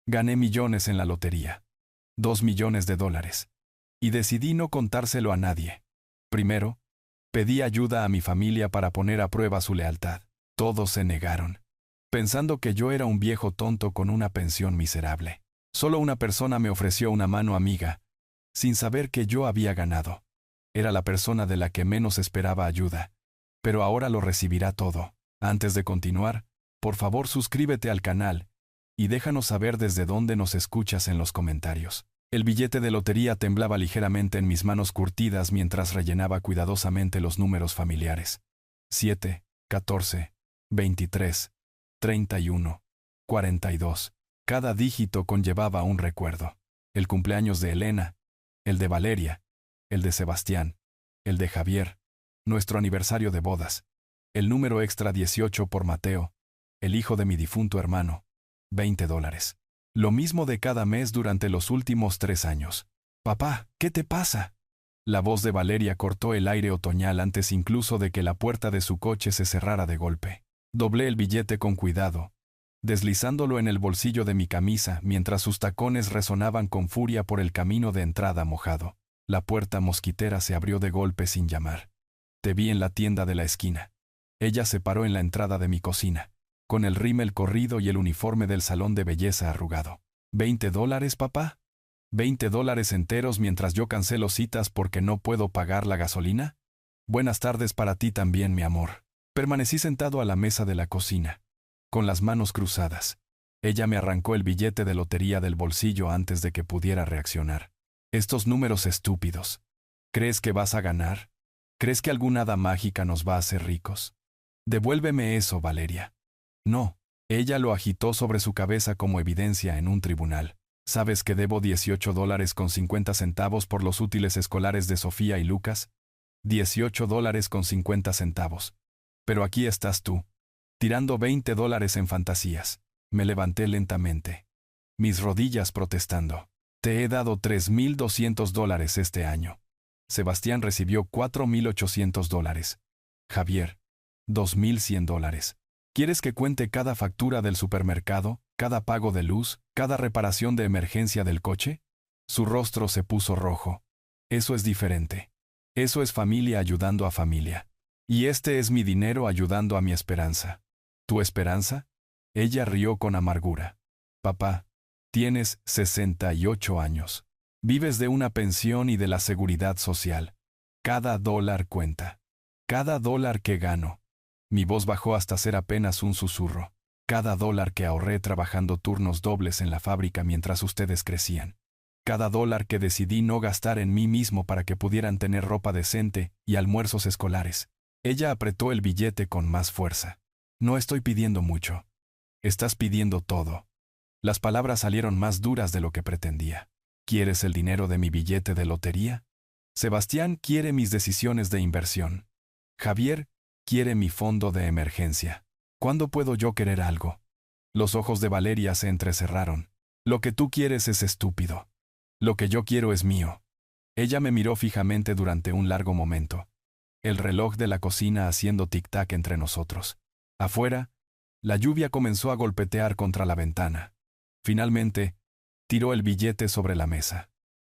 Gané millones en la lotería. $2 millones. Y decidí no contárselo a nadie. Primero, pedí ayuda a mi familia para poner a prueba su lealtad. Todos se negaron, pensando que yo era un viejo tonto con una pensión miserable. Solo una persona me ofreció una mano amiga, sin saber que yo había ganado. Era la persona de la que menos esperaba ayuda, pero ahora lo recibirá todo. Antes de continuar, por favor suscríbete al canal y déjanos saber desde dónde nos escuchas en los comentarios. El billete de lotería temblaba ligeramente en mis manos curtidas mientras rellenaba cuidadosamente los números familiares. 7, 14, 23, 31, 42. Cada dígito conllevaba un recuerdo. El cumpleaños de Elena, el de Valeria, el de Sebastián, el de Javier, nuestro aniversario de bodas, el número extra 18 por Mateo, el hijo de mi difunto hermano, $20. Lo mismo de cada mes durante los últimos 3 años. Papá, ¿qué te pasa? La voz de Valeria cortó el aire otoñal antes incluso de que la puerta de su coche se cerrara de golpe. Doblé el billete con cuidado, deslizándolo en el bolsillo de mi camisa mientras sus tacones resonaban con furia por el camino de entrada mojado. La puerta mosquitera se abrió de golpe sin llamar. Te vi en la tienda de la esquina. Ella se paró en la entrada de mi cocina, con el rímel corrido y el uniforme del salón de belleza arrugado. $20, papá. $20 enteros mientras yo cancelo citas porque no puedo pagar la gasolina. Buenas tardes para ti también, mi amor. Permanecí sentado a la mesa de la cocina, con las manos cruzadas. Ella me arrancó el billete de lotería del bolsillo antes de que pudiera reaccionar. Estos números estúpidos. ¿Crees que vas a ganar? ¿Crees que alguna hada mágica nos va a hacer ricos? Devuélveme eso, Valeria. No. Ella lo agitó sobre su cabeza como evidencia en un tribunal. ¿Sabes que debo $18.50 por los útiles escolares de Sofía y Lucas? $18.50. Pero aquí estás tú, tirando $20 en fantasías. Me levanté lentamente, mis rodillas protestando. Te he dado $3.200 este año. Sebastián recibió $4.800. Javier, $2.100. ¿Quieres que cuente cada factura del supermercado, cada pago de luz, cada reparación de emergencia del coche? Su rostro se puso rojo. Eso es diferente. Eso es familia ayudando a familia. Y este es mi dinero ayudando a mi esperanza. ¿Tu esperanza? Ella rió con amargura. Papá, tienes 68 años. Vives de una pensión y de la seguridad social. Cada dólar cuenta. Cada dólar que gano. Mi voz bajó hasta ser apenas un susurro. Cada dólar que ahorré trabajando turnos dobles en la fábrica mientras ustedes crecían. Cada dólar que decidí no gastar en mí mismo para que pudieran tener ropa decente y almuerzos escolares. Ella apretó el billete con más fuerza. No estoy pidiendo mucho. Estás pidiendo todo. Las palabras salieron más duras de lo que pretendía. ¿Quieres el dinero de mi billete de lotería? Sebastián quiere mis decisiones de inversión. Javier quiere mi fondo de emergencia. ¿Cuándo puedo yo querer algo? Los ojos de Valeria se entrecerraron. Lo que tú quieres es estúpido. Lo que yo quiero es mío. Ella me miró fijamente durante un largo momento. El reloj de la cocina haciendo tic-tac entre nosotros. Afuera, la lluvia comenzó a golpetear contra la ventana. Finalmente, tiró el billete sobre la mesa.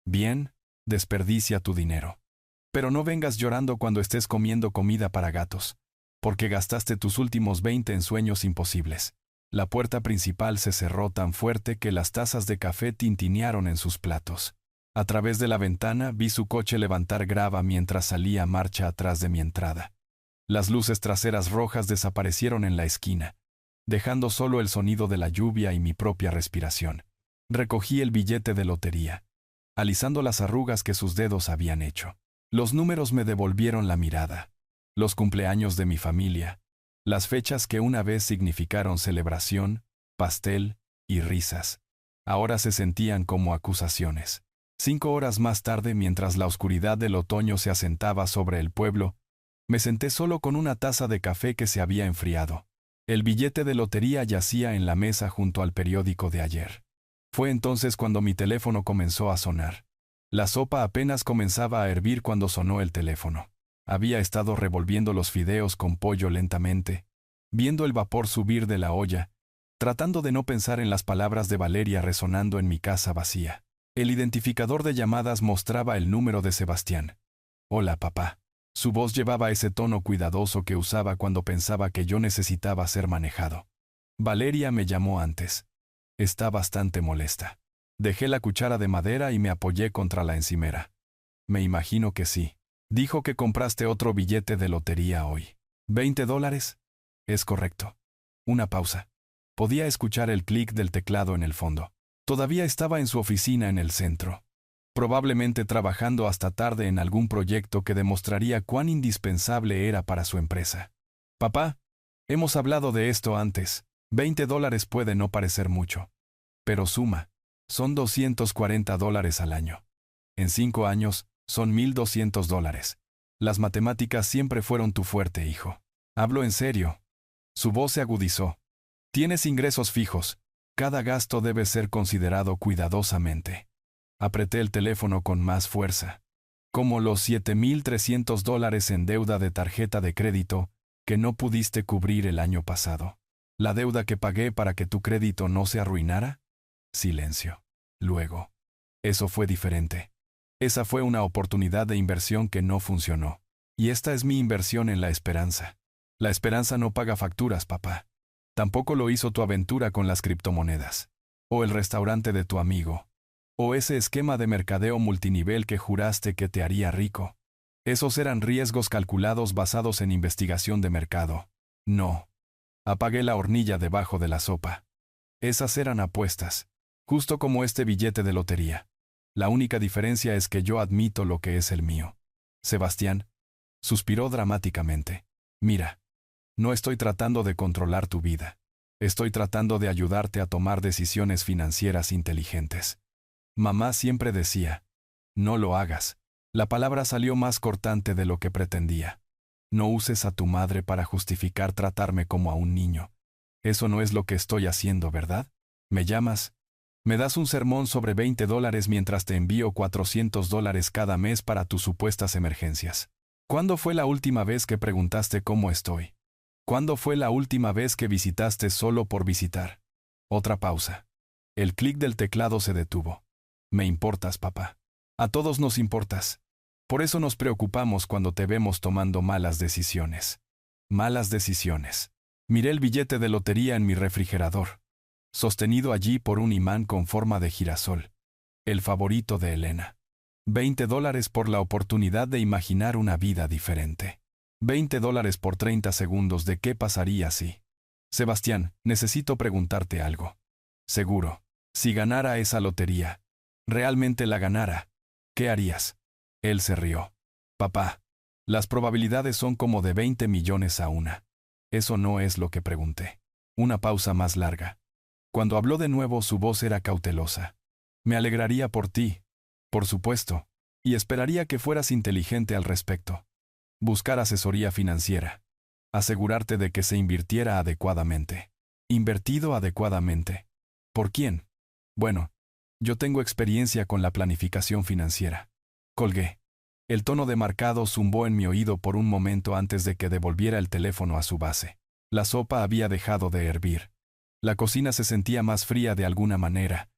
Bien, desperdicia tu dinero. Pero no vengas llorando cuando estés comiendo comida para gatos, porque gastaste tus últimos 20 en sueños imposibles. La puerta principal se cerró tan fuerte que las tazas de café tintinearon en sus platos. A través de la ventana vi su coche levantar grava mientras salía marcha atrás de mi entrada. Las luces traseras rojas desaparecieron en la esquina, dejando solo el sonido de la lluvia y mi propia respiración. Recogí el billete de lotería, alisando las arrugas que sus dedos habían hecho. Los números me devolvieron la mirada. Los cumpleaños de mi familia, las fechas que una vez significaron celebración, pastel y risas, ahora se sentían como acusaciones. 5 horas más tarde, mientras la oscuridad del otoño se asentaba sobre el pueblo, me senté solo con una taza de café que se había enfriado. El billete de lotería yacía en la mesa junto al periódico de ayer. Fue entonces cuando mi teléfono comenzó a sonar. La sopa apenas comenzaba a hervir cuando sonó el teléfono. Había estado revolviendo los fideos con pollo lentamente, viendo el vapor subir de la olla, tratando de no pensar en las palabras de Valeria resonando en mi casa vacía. El identificador de llamadas mostraba el número de Sebastián. Hola, papá. Su voz llevaba ese tono cuidadoso que usaba cuando pensaba que yo necesitaba ser manejado. Valeria me llamó antes. Está bastante molesta. Dejé la cuchara de madera y me apoyé contra la encimera. Me imagino que sí. Dijo que compraste otro billete de lotería hoy. $20. Es correcto. Una pausa. Podía escuchar el clic del teclado en el fondo. Todavía estaba en su oficina en el centro. Probablemente trabajando hasta tarde en algún proyecto que demostraría cuán indispensable era para su empresa. Papá, hemos hablado de esto antes. $20 puede no parecer mucho. Pero suma. Son $240 al año. En 5 años, son $1,200. Las matemáticas siempre fueron tu fuerte, hijo. Hablo en serio. Su voz se agudizó. Tienes ingresos fijos. Cada gasto debe ser considerado cuidadosamente. Apreté el teléfono con más fuerza. Como los $7,300 en deuda de tarjeta de crédito que no pudiste cubrir el año pasado. ¿La deuda que pagué para que tu crédito no se arruinara? Silencio. Luego. Eso fue diferente. Esa fue una oportunidad de inversión que no funcionó. Y esta es mi inversión en la esperanza. La esperanza no paga facturas, papá. Tampoco lo hizo tu aventura con las criptomonedas. O el restaurante de tu amigo. O ese esquema de mercadeo multinivel que juraste que te haría rico. Esos eran riesgos calculados basados en investigación de mercado. No. Apagué la hornilla debajo de la sopa. Esas eran apuestas. Justo como este billete de lotería. La única diferencia es que yo admito lo que es el mío. Sebastián. Suspiró dramáticamente. Mira. No estoy tratando de controlar tu vida. Estoy tratando de ayudarte a tomar decisiones financieras inteligentes. Mamá siempre decía, no lo hagas. La palabra salió más cortante de lo que pretendía. No uses a tu madre para justificar tratarme como a un niño. Eso no es lo que estoy haciendo, ¿verdad? ¿Me llamas? Me das un sermón sobre $20 mientras te envío $400 cada mes para tus supuestas emergencias. ¿Cuándo fue la última vez que preguntaste cómo estoy? ¿Cuándo fue la última vez que visitaste solo por visitar? Otra pausa. El clic del teclado se detuvo. Me importas, papá. A todos nos importas. Por eso nos preocupamos cuando te vemos tomando malas decisiones. Malas decisiones. Miré el billete de lotería en mi refrigerador, sostenido allí por un imán con forma de girasol. El favorito de Elena. $20 por la oportunidad de imaginar una vida diferente. $20 por 30 segundos de qué pasaría si. Sebastián, necesito preguntarte algo. Seguro. Si ganara esa lotería, realmente la ganara, ¿qué harías? Él se rió. Papá, las probabilidades son como de 20 millones a una. Eso no es lo que pregunté. Una pausa más larga. Cuando habló de nuevo su voz era cautelosa. Me alegraría por ti, por supuesto, y esperaría que fueras inteligente al respecto. Buscar asesoría financiera. Asegurarte de que se invirtiera adecuadamente. Invertido adecuadamente. ¿Por quién? Bueno, yo tengo experiencia con la planificación financiera. Colgué. El tono demarcado zumbó en mi oído por un momento antes de que devolviera el teléfono a su base. La sopa había dejado de hervir. La cocina se sentía más fría de alguna manera,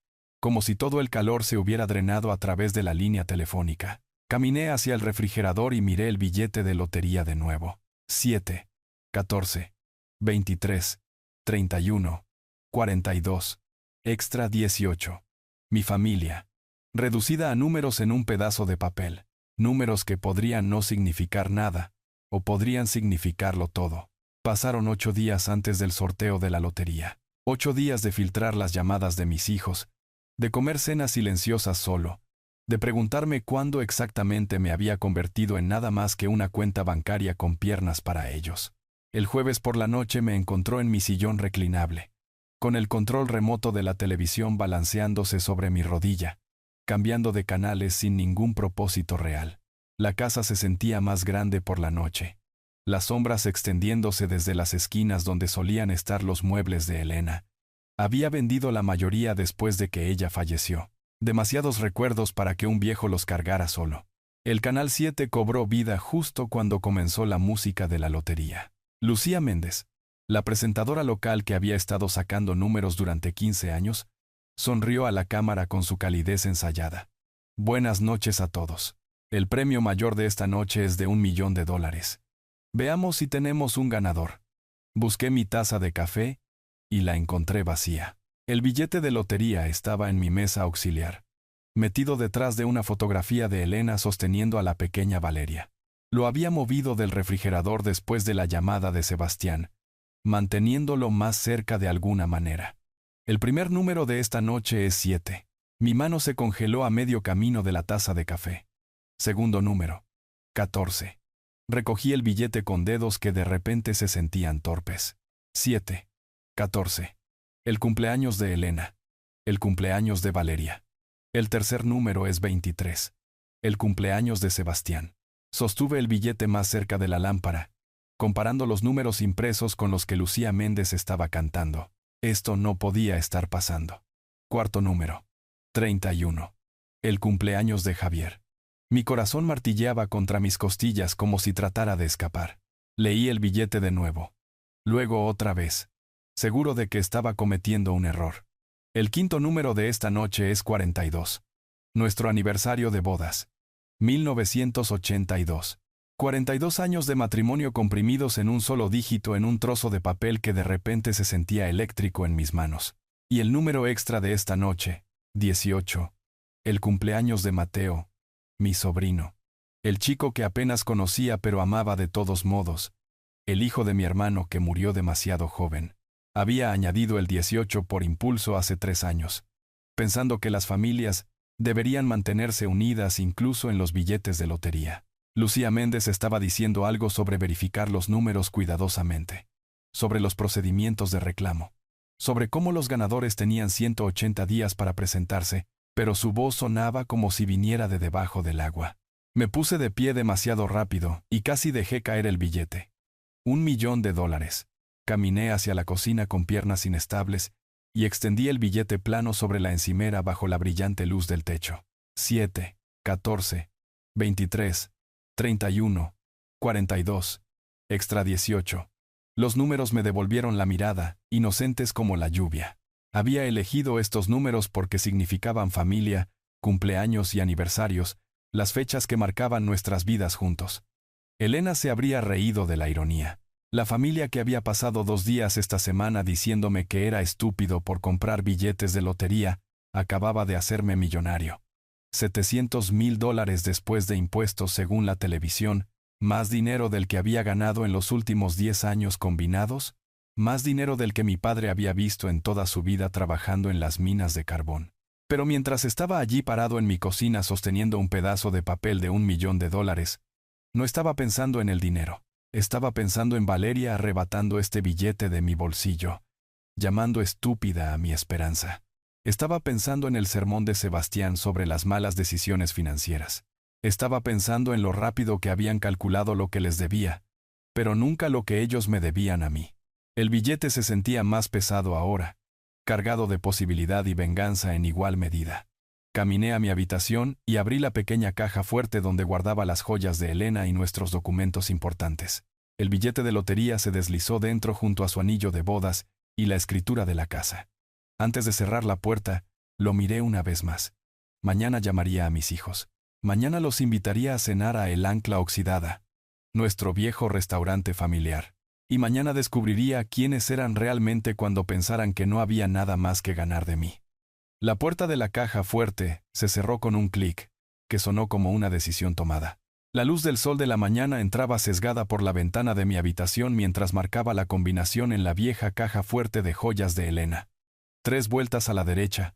como si todo el calor se hubiera drenado a través de la línea telefónica. Caminé hacia el refrigerador y miré el billete de lotería de nuevo. 7, 14, 23, 31, 42, extra 18. Mi familia. Reducida a números en un pedazo de papel. Números que podrían no significar nada, o podrían significarlo todo. Pasaron 8 días antes del sorteo de la lotería. 8 días de filtrar las llamadas de mis hijos, de comer cenas silenciosas solo, de preguntarme cuándo exactamente me había convertido en nada más que una cuenta bancaria con piernas para ellos. El jueves por la noche me encontró en mi sillón reclinable, con el control remoto de la televisión balanceándose sobre mi rodilla, cambiando de canales sin ningún propósito real. La casa se sentía más grande por la noche. Las sombras extendiéndose desde las esquinas donde solían estar los muebles de Elena. Había vendido la mayoría después de que ella falleció. Demasiados recuerdos para que un viejo los cargara solo. El Canal 7 cobró vida justo cuando comenzó la música de la lotería. Lucía Méndez. La presentadora local, que había estado sacando números durante 15 años, sonrió a la cámara con su calidez ensayada. Buenas noches a todos. El premio mayor de esta noche es de $1.000.000. Veamos si tenemos un ganador. Busqué mi taza de café y la encontré vacía. El billete de lotería estaba en mi mesa auxiliar, metido detrás de una fotografía de Elena sosteniendo a la pequeña Valeria. Lo había movido del refrigerador después de la llamada de Sebastián, manteniéndolo más cerca de alguna manera. El primer número de esta noche es 7. Mi mano se congeló a medio camino de la taza de café. Segundo número, 14. Recogí el billete con dedos que de repente se sentían torpes. 7. 14. El cumpleaños de Elena. El cumpleaños de Valeria. El tercer número es 23. El cumpleaños de Sebastián. Sostuve el billete más cerca de la lámpara, comparando los números impresos con los que Lucía Méndez estaba cantando. Esto no podía estar pasando. Cuarto número. 31. El cumpleaños de Javier. Mi corazón martilleaba contra mis costillas como si tratara de escapar. Leí el billete de nuevo. Luego otra vez, seguro de que estaba cometiendo un error. El quinto número de esta noche es 42. Nuestro aniversario de bodas. 1982. 42 años de matrimonio comprimidos en un solo dígito en un trozo de papel que de repente se sentía eléctrico en mis manos. Y el número extra de esta noche, 18. El cumpleaños de Mateo, mi sobrino. El chico que apenas conocía pero amaba de todos modos. El hijo de mi hermano que murió demasiado joven. Había añadido el 18 por impulso hace 3 años, pensando que las familias deberían mantenerse unidas incluso en los billetes de lotería. Lucía Méndez estaba diciendo algo sobre verificar los números cuidadosamente, sobre los procedimientos de reclamo, sobre cómo los ganadores tenían 180 días para presentarse, pero su voz sonaba como si viniera de debajo del agua. Me puse de pie demasiado rápido y casi dejé caer el billete. $1.000.000. Caminé hacia la cocina con piernas inestables y extendí el billete plano sobre la encimera bajo la brillante luz del techo. 7, 14, 23, 31, 42, extra 18. Los números me devolvieron la mirada, inocentes como la lluvia. Había elegido estos números porque significaban familia, cumpleaños y aniversarios, las fechas que marcaban nuestras vidas juntos. Elena se habría reído de la ironía. La familia que había pasado 2 días esta semana diciéndome que era estúpido por comprar billetes de lotería, acababa de hacerme millonario. $700.000 después de impuestos según la televisión, más dinero del que había ganado en los últimos 10 años combinados, más dinero del que mi padre había visto en toda su vida trabajando en las minas de carbón. Pero mientras estaba allí parado en mi cocina sosteniendo un pedazo de papel de $1.000.000, no estaba pensando en el dinero. Estaba pensando en Valeria arrebatando este billete de mi bolsillo, llamando estúpida a mi esperanza. Estaba pensando en el sermón de Sebastián sobre las malas decisiones financieras. Estaba pensando en lo rápido que habían calculado lo que les debía, pero nunca lo que ellos me debían a mí. El billete se sentía más pesado ahora, cargado de posibilidad y venganza en igual medida. Caminé a mi habitación y abrí la pequeña caja fuerte donde guardaba las joyas de Elena y nuestros documentos importantes. El billete de lotería se deslizó dentro junto a su anillo de bodas y la escritura de la casa. Antes de cerrar la puerta, lo miré una vez más. Mañana llamaría a mis hijos. Mañana los invitaría a cenar a El Ancla Oxidada, nuestro viejo restaurante familiar. Y mañana descubriría quiénes eran realmente cuando pensaran que no había nada más que ganar de mí. La puerta de la caja fuerte se cerró con un clic, que sonó como una decisión tomada. La luz del sol de la mañana entraba sesgada por la ventana de mi habitación mientras marcaba la combinación en la vieja caja fuerte de joyas de Elena. 3 vueltas a la derecha,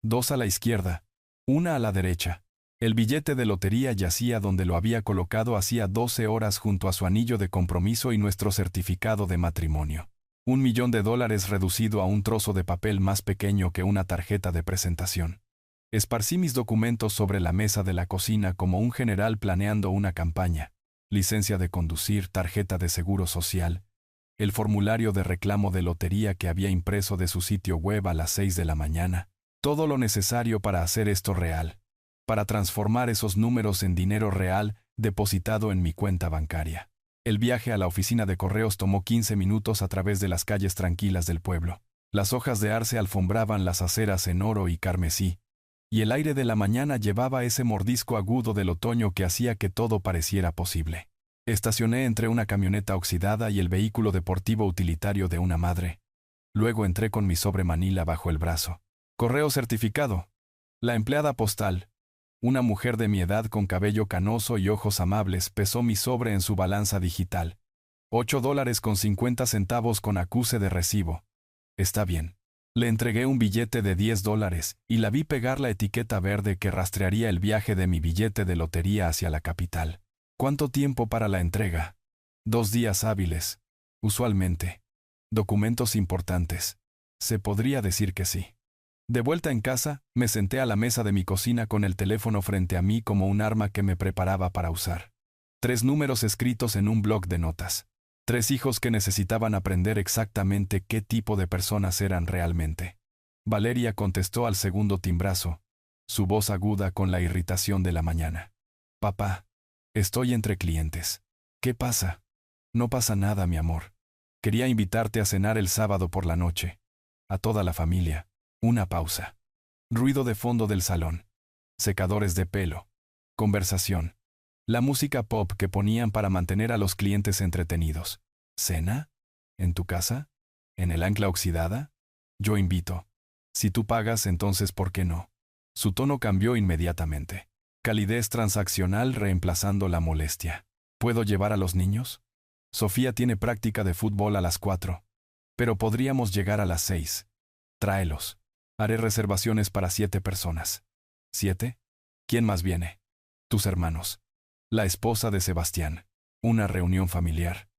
2 a la izquierda, 1 a la derecha. El billete de lotería yacía donde lo había colocado hacía 12 horas junto a su anillo de compromiso y nuestro certificado de matrimonio. $1.000.000 reducido a un trozo de papel más pequeño que una tarjeta de presentación. Esparcí mis documentos sobre la mesa de la cocina como un general planeando una campaña. Licencia de conducir, tarjeta de seguro social, el formulario de reclamo de lotería que había impreso de su sitio web a las 6 de la mañana. Todo lo necesario para hacer esto real, para transformar esos números en dinero real depositado en mi cuenta bancaria. El viaje a la oficina de correos tomó 15 minutos a través de las calles tranquilas del pueblo. Las hojas de arce alfombraban las aceras en oro y carmesí, y el aire de la mañana llevaba ese mordisco agudo del otoño que hacía que todo pareciera posible. Estacioné entre una camioneta oxidada y el vehículo deportivo utilitario de una madre. Luego entré con mi sobre Manila bajo el brazo. Correo certificado. La empleada postal, una mujer de mi edad con cabello canoso y ojos amables, pesó mi sobre en su balanza digital. $8.50 con acuse de recibo. Está bien. Le entregué un billete de $10 y la vi pegar la etiqueta verde que rastrearía el viaje de mi billete de lotería hacia la capital. ¿Cuánto tiempo para la entrega? 2 días hábiles. Usualmente. Documentos importantes. Se podría decir que sí. De vuelta en casa, me senté a la mesa de mi cocina con el teléfono frente a mí como un arma que me preparaba para usar. 3 números escritos en un bloc de notas. 3 hijos que necesitaban aprender exactamente qué tipo de personas eran realmente. Valeria contestó al segundo timbrazo, su voz aguda con la irritación de la mañana. Papá, estoy entre clientes. ¿Qué pasa? No pasa nada, mi amor. Quería invitarte a cenar el sábado por la noche. A toda la familia. Una pausa. Ruido de fondo del salón. Secadores de pelo. Conversación. La música pop que ponían para mantener a los clientes entretenidos. ¿Cena? ¿En tu casa? ¿En el ancla oxidada? Yo invito. Si tú pagas, entonces ¿por qué no? Su tono cambió inmediatamente. Calidez transaccional reemplazando la molestia. ¿Puedo llevar a los niños? Sofía tiene práctica de fútbol a las 4. Pero podríamos llegar a las 6. Tráelos. Haré reservaciones para 7 personas. ¿7? ¿Quién más viene? Tus hermanos. La esposa de Sebastián. Una reunión familiar.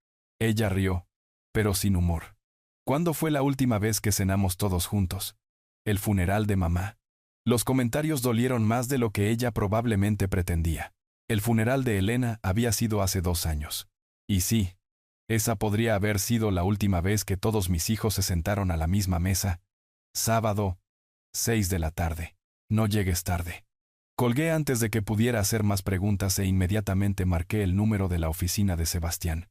Ella rió, pero sin humor. ¿Cuándo fue la última vez que cenamos todos juntos? El funeral de mamá. Los comentarios dolieron más de lo que ella probablemente pretendía. El funeral de Elena había sido hace 2 años. Y sí, esa podría haber sido la última vez que todos mis hijos se sentaron a la misma mesa. Sábado, 6 de la tarde. No llegues tarde. Colgué antes de que pudiera hacer más preguntas e inmediatamente marqué el número de la oficina de Sebastián.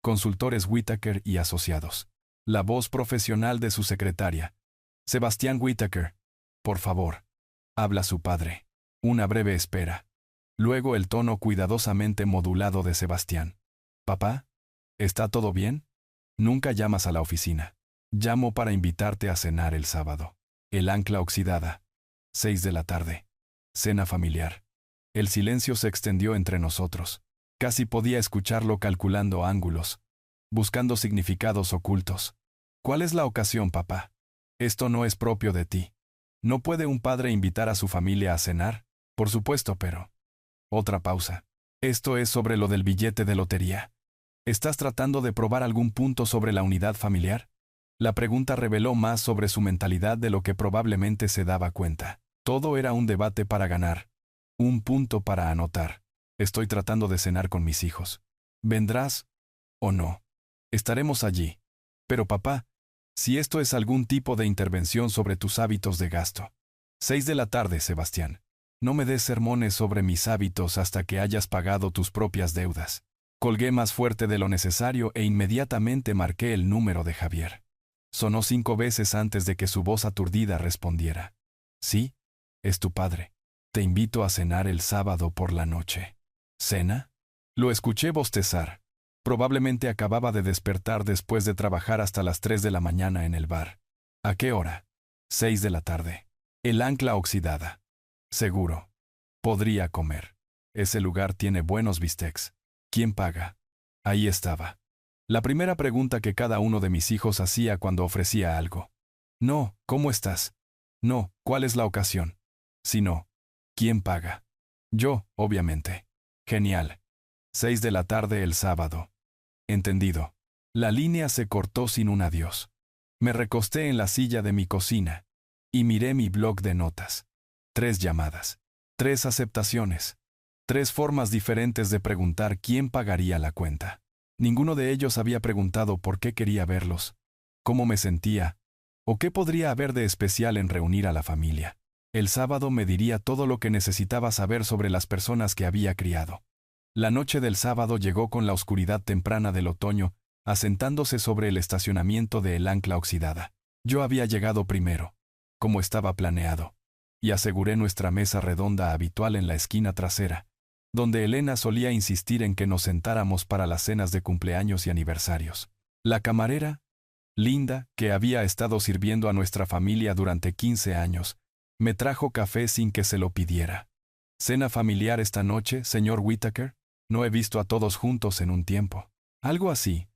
Consultores Whittaker y Asociados. La voz profesional de su secretaria. Sebastián Whittaker. Por favor. Habla su padre. Una breve espera. Luego el tono cuidadosamente modulado de Sebastián. ¿Papá? ¿Está todo bien? Nunca llamas a la oficina. Llamo para invitarte a cenar el sábado. El ancla oxidada. 6 de la tarde. Cena familiar. El silencio se extendió entre nosotros. Casi podía escucharlo calculando ángulos, buscando significados ocultos. ¿Cuál es la ocasión, papá? Esto no es propio de ti. ¿No puede un padre invitar a su familia a cenar? Por supuesto, pero... Otra pausa. Esto es sobre lo del billete de lotería. ¿Estás tratando de probar algún punto sobre la unidad familiar? La pregunta reveló más sobre su mentalidad de lo que probablemente se daba cuenta. Todo era un debate para ganar. Un punto para anotar. Estoy tratando de cenar con mis hijos. ¿Vendrás o no? Estaremos allí. Pero papá, si esto es algún tipo de intervención sobre tus hábitos de gasto. 6 de la tarde, Sebastián. No me des sermones sobre mis hábitos hasta que hayas pagado tus propias deudas. Colgué más fuerte de lo necesario e inmediatamente marqué el número de Javier. Sonó 5 veces antes de que su voz aturdida respondiera. Sí, es tu padre. Te invito a cenar el sábado por la noche. ¿Cena? Lo escuché bostezar. Probablemente acababa de despertar después de trabajar hasta las 3 de la mañana en el bar. ¿A qué hora? 6 de la tarde. El ancla oxidada. Seguro. Podría comer. Ese lugar tiene buenos bistecs. ¿Quién paga? Ahí estaba. La primera pregunta que cada uno de mis hijos hacía cuando ofrecía algo. No, ¿cómo estás? No, ¿cuál es la ocasión? Sino, ¿quién paga? Yo, obviamente. Genial. 6 de la tarde el sábado. Entendido. La línea se cortó sin un adiós. Me recosté en la silla de mi cocina y miré mi bloc de notas. 3 llamadas. 3 aceptaciones. 3 formas diferentes de preguntar quién pagaría la cuenta. Ninguno de ellos había preguntado por qué quería verlos, cómo me sentía, o qué podría haber de especial en reunir a la familia. El sábado me diría todo lo que necesitaba saber sobre las personas que había criado. La noche del sábado llegó con la oscuridad temprana del otoño, asentándose sobre el estacionamiento de El Ancla oxidada. Yo había llegado primero, como estaba planeado, y aseguré nuestra mesa redonda habitual en la esquina trasera, donde Elena solía insistir en que nos sentáramos para las cenas de cumpleaños y aniversarios. La camarera, Linda, que había estado sirviendo a nuestra familia durante 15 años, me trajo café sin que se lo pidiera. ¿Cena familiar esta noche, señor Whittaker? No he visto a todos juntos en un tiempo. Algo así.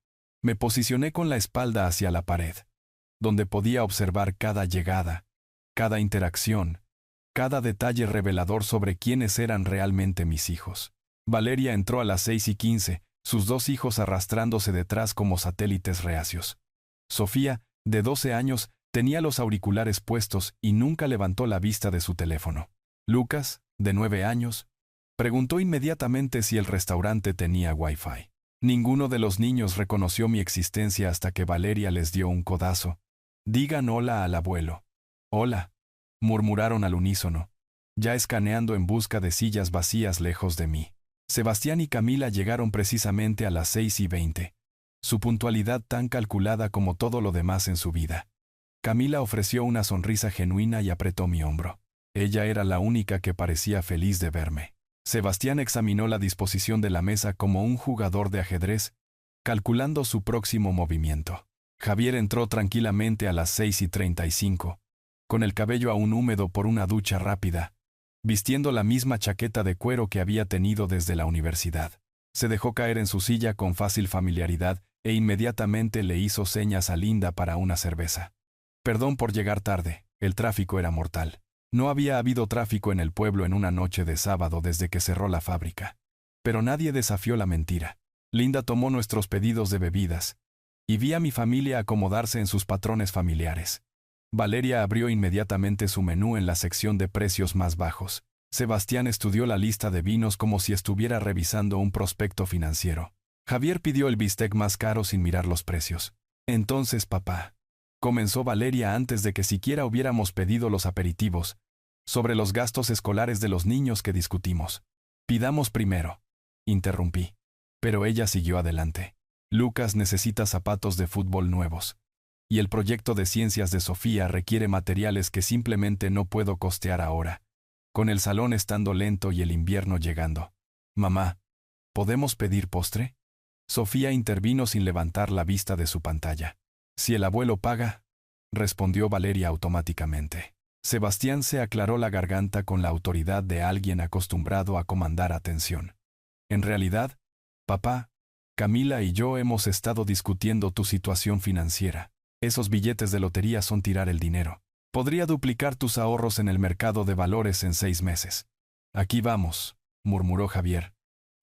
Me posicioné con la espalda hacia la pared, donde podía observar cada llegada, cada interacción, cada detalle revelador sobre quiénes eran realmente mis hijos. Valeria entró a las 6:15, sus 2 hijos arrastrándose detrás como satélites reacios. Sofía, de 12 años, tenía los auriculares puestos y nunca levantó la vista de su teléfono. Lucas, de 9 años, preguntó inmediatamente si el restaurante tenía Wi-Fi. Ninguno de los niños reconoció mi existencia hasta que Valeria les dio un codazo. «Digan hola al abuelo». «Hola», murmuraron al unísono, ya escaneando en busca de sillas vacías lejos de mí. Sebastián y Camila llegaron precisamente a las 6:20. Su puntualidad tan calculada como todo lo demás en su vida. Camila ofreció una sonrisa genuina y apretó mi hombro. Ella era la única que parecía feliz de verme. Sebastián examinó la disposición de la mesa como un jugador de ajedrez, calculando su próximo movimiento. Javier entró tranquilamente a las 6:35, con el cabello aún húmedo por una ducha rápida, vistiendo la misma chaqueta de cuero que había tenido desde la universidad. Se dejó caer en su silla con fácil familiaridad e inmediatamente le hizo señas a Linda para una cerveza. Perdón por llegar tarde, el tráfico era mortal. No había habido tráfico en el pueblo en una noche de sábado desde que cerró la fábrica. Pero nadie desafió la mentira. Linda tomó nuestros pedidos de bebidas, y vi a mi familia acomodarse en sus patrones familiares. Valeria abrió inmediatamente su menú en la sección de precios más bajos. Sebastián estudió la lista de vinos como si estuviera revisando un prospecto financiero. Javier pidió el bistec más caro sin mirar los precios. Entonces, papá, comenzó Valeria antes de que siquiera hubiéramos pedido los aperitivos, sobre los gastos escolares de los niños que discutimos. Pidamos primero, interrumpí. Pero ella siguió adelante. Lucas necesita zapatos de fútbol nuevos. Y el proyecto de ciencias de Sofía requiere materiales que simplemente no puedo costear ahora, con el salón estando lento y el invierno llegando. Mamá, ¿podemos pedir postre? Sofía intervino sin levantar la vista de su pantalla. Si el abuelo paga, respondió Valeria automáticamente. Sebastián se aclaró la garganta con la autoridad de alguien acostumbrado a comandar atención. En realidad, papá, Camila y yo hemos estado discutiendo tu situación financiera. Esos billetes de lotería son tirar el dinero. Podría duplicar tus ahorros en el mercado de valores en 6 meses. Aquí vamos, murmuró Javier,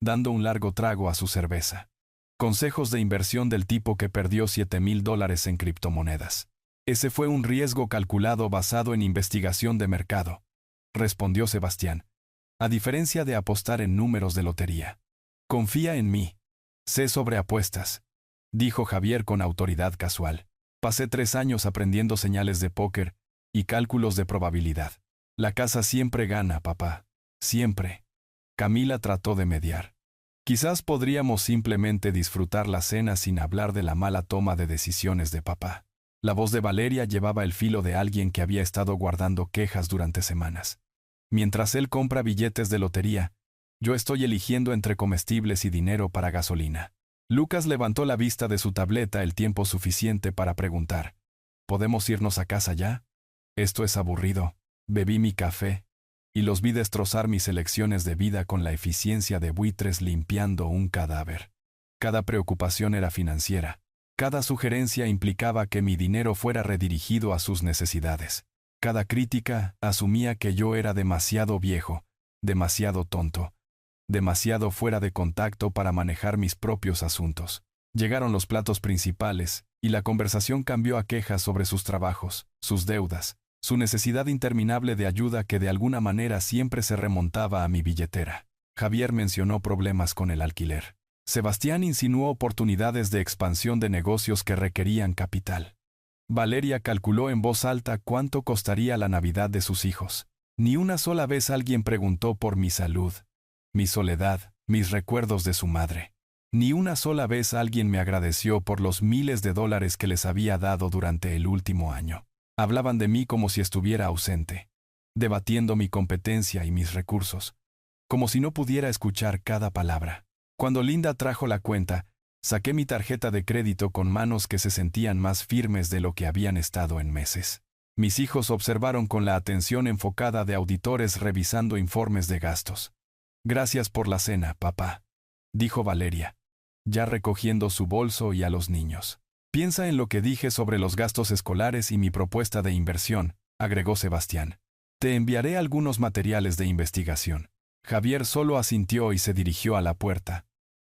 dando un largo trago a su cerveza. Consejos de inversión del tipo que perdió $7,000 en criptomonedas. Ese fue un riesgo calculado basado en investigación de mercado, respondió Sebastián, a diferencia de apostar en números de lotería. Confía en mí. Sé sobre apuestas, dijo Javier con autoridad casual. Pasé 3 años aprendiendo señales de póker y cálculos de probabilidad. La casa siempre gana, papá. Siempre. Camila trató de mediar. Quizás podríamos simplemente disfrutar la cena sin hablar de la mala toma de decisiones de papá. La voz de Valeria llevaba el filo de alguien que había estado guardando quejas durante semanas. Mientras él compra billetes de lotería, yo estoy eligiendo entre comestibles y dinero para gasolina. Lucas levantó la vista de su tableta el tiempo suficiente para preguntar: ¿podemos irnos a casa ya? Esto es aburrido. Bebí mi café y los vi destrozar mis elecciones de vida con la eficiencia de buitres limpiando un cadáver. Cada preocupación era financiera. Cada sugerencia implicaba que mi dinero fuera redirigido a sus necesidades. Cada crítica asumía que yo era demasiado viejo, demasiado tonto, demasiado fuera de contacto para manejar mis propios asuntos. Llegaron los platos principales, y la conversación cambió a quejas sobre sus trabajos, sus deudas, su necesidad interminable de ayuda que de alguna manera siempre se remontaba a mi billetera. Javier mencionó problemas con el alquiler. Sebastián insinuó oportunidades de expansión de negocios que requerían capital. Valeria calculó en voz alta cuánto costaría la Navidad de sus hijos. Ni una sola vez alguien preguntó por mi salud, mi soledad, mis recuerdos de su madre. Ni una sola vez alguien me agradeció por los miles de dólares que les había dado durante el último año. Hablaban de mí como si estuviera ausente, debatiendo mi competencia y mis recursos, como si no pudiera escuchar cada palabra. Cuando Linda trajo la cuenta, saqué mi tarjeta de crédito con manos que se sentían más firmes de lo que habían estado en meses. Mis hijos observaron con la atención enfocada de auditores revisando informes de gastos. «Gracias por la cena, papá», dijo Valeria, ya recogiendo su bolso y a los niños. «Piensa en lo que dije sobre los gastos escolares y mi propuesta de inversión», agregó Sebastián. «Te enviaré algunos materiales de investigación». Javier solo asintió y se dirigió a la puerta,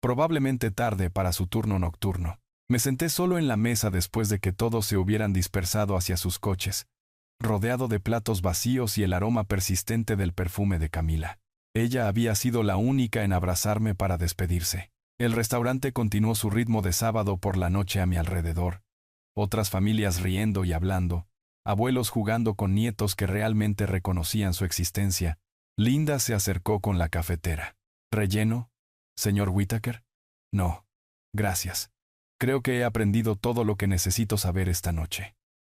probablemente tarde para su turno nocturno. Me senté solo en la mesa después de que todos se hubieran dispersado hacia sus coches, rodeado de platos vacíos y el aroma persistente del perfume de Camila. Ella había sido la única en abrazarme para despedirse. El restaurante continuó su ritmo de sábado por la noche a mi alrededor. Otras familias riendo y hablando, abuelos jugando con nietos que realmente reconocían su existencia. Linda se acercó con la cafetera. «¿Relleno, señor Whittaker?» «No, gracias. Creo que he aprendido todo lo que necesito saber esta noche».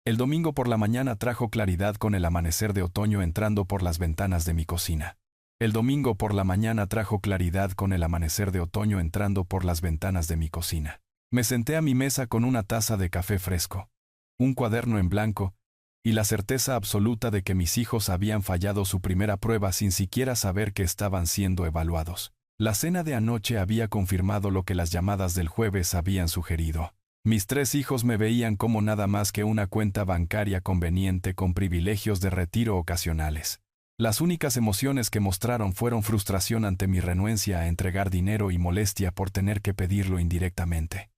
El domingo por la mañana trajo claridad con el amanecer de otoño entrando por las ventanas de mi cocina. El domingo por la mañana trajo claridad con el amanecer de otoño entrando por las ventanas de mi cocina. Me senté a mi mesa con una taza de café fresco, un cuaderno en blanco, y la certeza absoluta de que mis hijos habían fallado su primera prueba sin siquiera saber que estaban siendo evaluados. La cena de anoche había confirmado lo que las llamadas del jueves habían sugerido. Mis 3 hijos me veían como nada más que una cuenta bancaria conveniente con privilegios de retiro ocasionales. Las únicas emociones que mostraron fueron frustración ante mi renuencia a entregar dinero y molestia por tener que pedirlo indirectamente.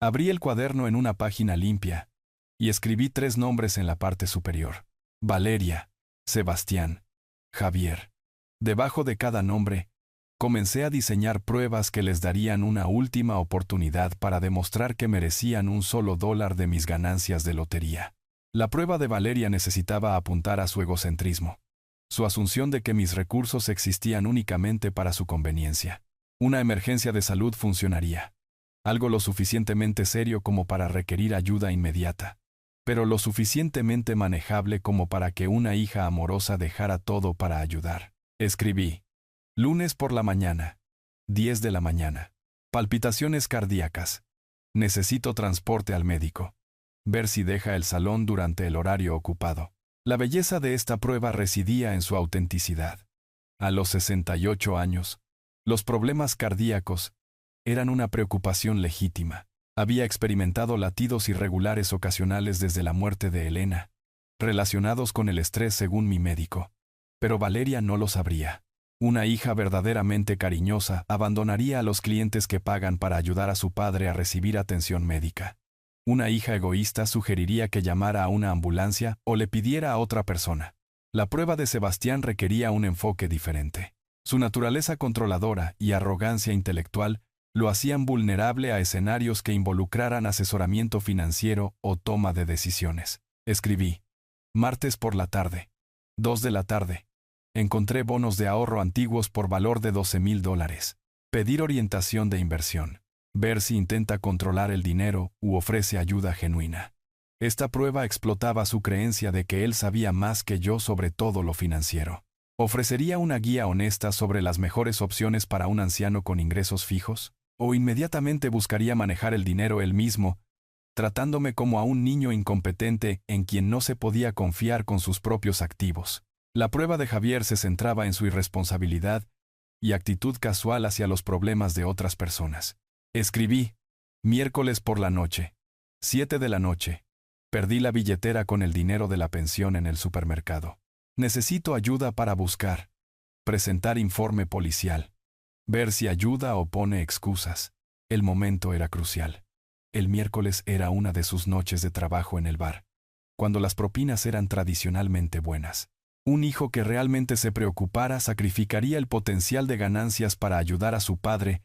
Abrí el cuaderno en una página limpia y escribí 3 nombres en la parte superior: Valeria, Sebastián, Javier. Debajo de cada nombre, comencé a diseñar pruebas que les darían una última oportunidad para demostrar que merecían un solo dólar de mis ganancias de lotería. La prueba de Valeria necesitaba apuntar a su egocentrismo, su asunción de que mis recursos existían únicamente para su conveniencia. Una emergencia de salud funcionaría, algo lo suficientemente serio como para requerir ayuda inmediata, pero lo suficientemente manejable como para que una hija amorosa dejara todo para ayudar. Escribí: lunes por la mañana, 10 de la mañana. Palpitaciones cardíacas. Necesito transporte al médico. Ver si deja el salón durante el horario ocupado. La belleza de esta prueba residía en su autenticidad. A los 68 años, los problemas cardíacos eran una preocupación legítima. Había experimentado latidos irregulares ocasionales desde la muerte de Elena, relacionados con el estrés según mi médico. Pero Valeria no lo sabría. Una hija verdaderamente cariñosa abandonaría a los clientes que pagan para ayudar a su padre a recibir atención médica. Una hija egoísta sugeriría que llamara a una ambulancia o le pidiera a otra persona. La prueba de Sebastián requería un enfoque diferente. Su naturaleza controladora y arrogancia intelectual lo hacían vulnerable a escenarios que involucraran asesoramiento financiero o toma de decisiones. Escribí: martes por la tarde, 2 de la tarde. Encontré bonos de ahorro antiguos por valor de $12,000. Pedir orientación de inversión. Ver si intenta controlar el dinero u ofrece ayuda genuina. Esta prueba explotaba su creencia de que él sabía más que yo sobre todo lo financiero. ¿Ofrecería una guía honesta sobre las mejores opciones para un anciano con ingresos fijos? ¿O inmediatamente buscaría manejar el dinero él mismo, tratándome como a un niño incompetente en quien no se podía confiar con sus propios activos? La prueba de Javier se centraba en su irresponsabilidad y actitud casual hacia los problemas de otras personas. Escribí: miércoles por la noche, 7 de la noche. Perdí la billetera con el dinero de la pensión en el supermercado. Necesito ayuda para buscar, presentar informe policial, ver si ayuda o pone excusas. El momento era crucial. El miércoles era una de sus noches de trabajo en el bar, cuando las propinas eran tradicionalmente buenas. Un hijo que realmente se preocupara sacrificaría el potencial de ganancias para ayudar a su padre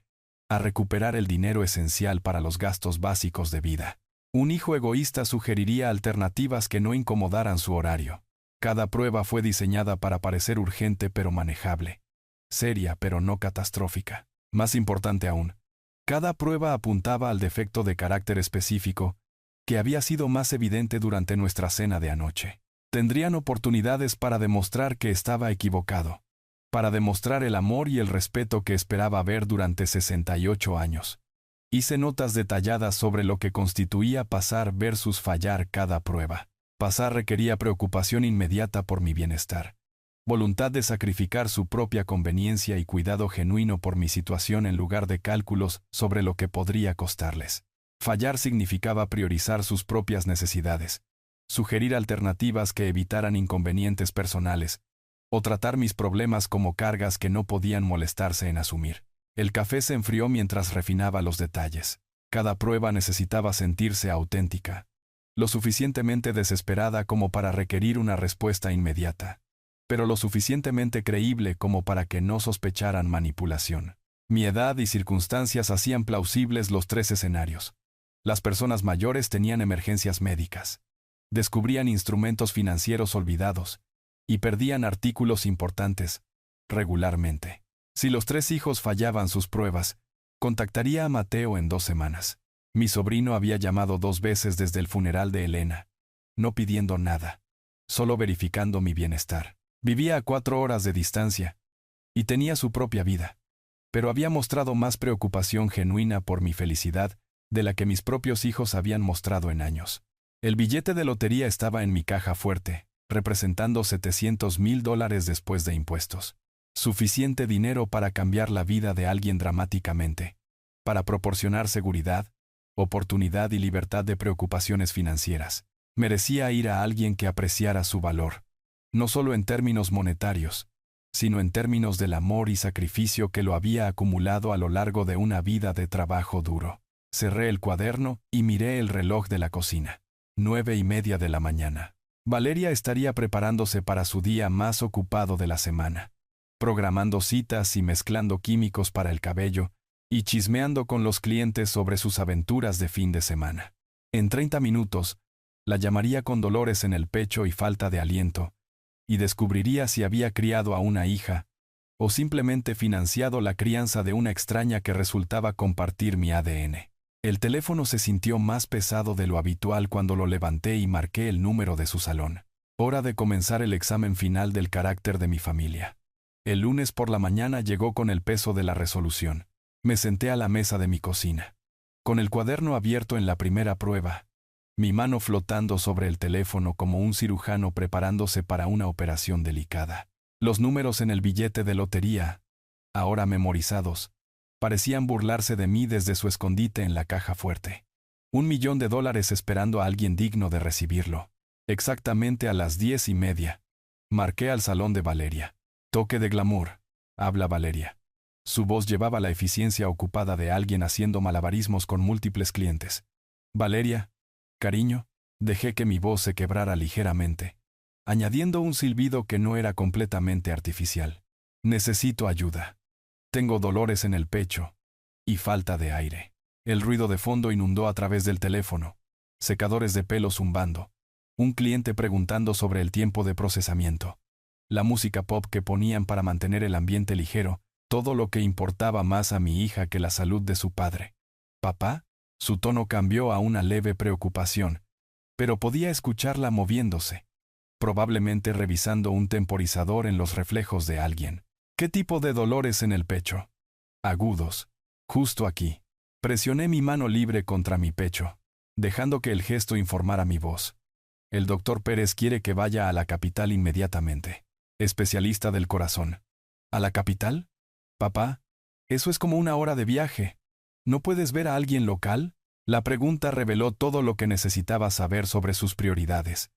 a recuperar el dinero esencial para los gastos básicos de vida. Un hijo egoísta sugeriría alternativas que no incomodaran su horario. Cada prueba fue diseñada para parecer urgente pero manejable, seria pero no catastrófica. Más importante aún, cada prueba apuntaba al defecto de carácter específico que había sido más evidente durante nuestra cena de anoche. Tendrían oportunidades para demostrar que estaba equivocado, para demostrar el amor y el respeto que esperaba ver durante 68 años. Hice notas detalladas sobre lo que constituía pasar versus fallar cada prueba. Pasar requería preocupación inmediata por mi bienestar, voluntad de sacrificar su propia conveniencia y cuidado genuino por mi situación en lugar de cálculos sobre lo que podría costarles. Fallar significaba priorizar sus propias necesidades, sugerir alternativas que evitaran inconvenientes personales, o tratar mis problemas como cargas que no podían molestarse en asumir. El café se enfrió mientras refinaba los detalles. Cada prueba necesitaba sentirse auténtica, lo suficientemente desesperada como para requerir una respuesta inmediata, pero lo suficientemente creíble como para que no sospecharan manipulación. Mi edad y circunstancias hacían plausibles los 3 escenarios. Las personas mayores tenían emergencias médicas, descubrían instrumentos financieros olvidados y perdían artículos importantes regularmente. Si los 3 hijos fallaban sus pruebas, contactaría a Mateo en 2 semanas. Mi sobrino había llamado 2 veces desde el funeral de Elena, no pidiendo nada, solo verificando mi bienestar. Vivía a 4 horas de distancia y tenía su propia vida, pero había mostrado más preocupación genuina por mi felicidad de la que mis propios hijos habían mostrado en años. El billete de lotería estaba en mi caja fuerte, representando $700,000 después de impuestos. Suficiente dinero para cambiar la vida de alguien dramáticamente, para proporcionar seguridad, oportunidad y libertad de preocupaciones financieras. Merecía ir a alguien que apreciara su valor, no solo en términos monetarios, sino en términos del amor y sacrificio que lo había acumulado a lo largo de una vida de trabajo duro. Cerré el cuaderno y miré el reloj de la cocina. 9:30 de la mañana. Valeria estaría preparándose para su día más ocupado de la semana, programando citas y mezclando químicos para el cabello, y chismeando con los clientes sobre sus aventuras de fin de semana. En 30 minutos, la llamaría con dolores en el pecho y falta de aliento, y descubriría si había criado a una hija, o simplemente financiado la crianza de una extraña que resultaba compartir mi ADN. El teléfono se sintió más pesado de lo habitual cuando lo levanté y marqué el número de su salón. Hora de comenzar el examen final del carácter de mi familia. El lunes por la mañana llegó con el peso de la resolución. Me senté a la mesa de mi cocina, con el cuaderno abierto en la primera prueba, mi mano flotando sobre el teléfono como un cirujano preparándose para una operación delicada. Los números en el billete de lotería, ahora memorizados, parecían burlarse de mí desde su escondite en la caja fuerte. $1,000,000 esperando a alguien digno de recibirlo. Exactamente a las 10:30. Marqué al salón de Valeria. Toque de glamour, habla Valeria. Su voz llevaba la eficiencia ocupada de alguien haciendo malabarismos con múltiples clientes. Valeria, cariño, dejé que mi voz se quebrara ligeramente, añadiendo un silbido que no era completamente artificial. Necesito ayuda. Tengo dolores en el pecho y falta de aire. El ruido de fondo inundó a través del teléfono, secadores de pelo zumbando, un cliente preguntando sobre el tiempo de procesamiento, la música pop que ponían para mantener el ambiente ligero, todo lo que importaba más a mi hija que la salud de su padre. ¿Papá? Su tono cambió a una leve preocupación, pero podía escucharla moviéndose, probablemente revisando un temporizador en los reflejos de alguien. ¿Qué tipo de dolores en el pecho? Agudos. Justo aquí. Presioné mi mano libre contra mi pecho, dejando que el gesto informara mi voz. El doctor Pérez quiere que vaya a la capital inmediatamente. Especialista del corazón. ¿A la capital? Papá, eso es como 1 hora de viaje. ¿No puedes ver a alguien local? La pregunta reveló todo lo que necesitaba saber sobre sus prioridades,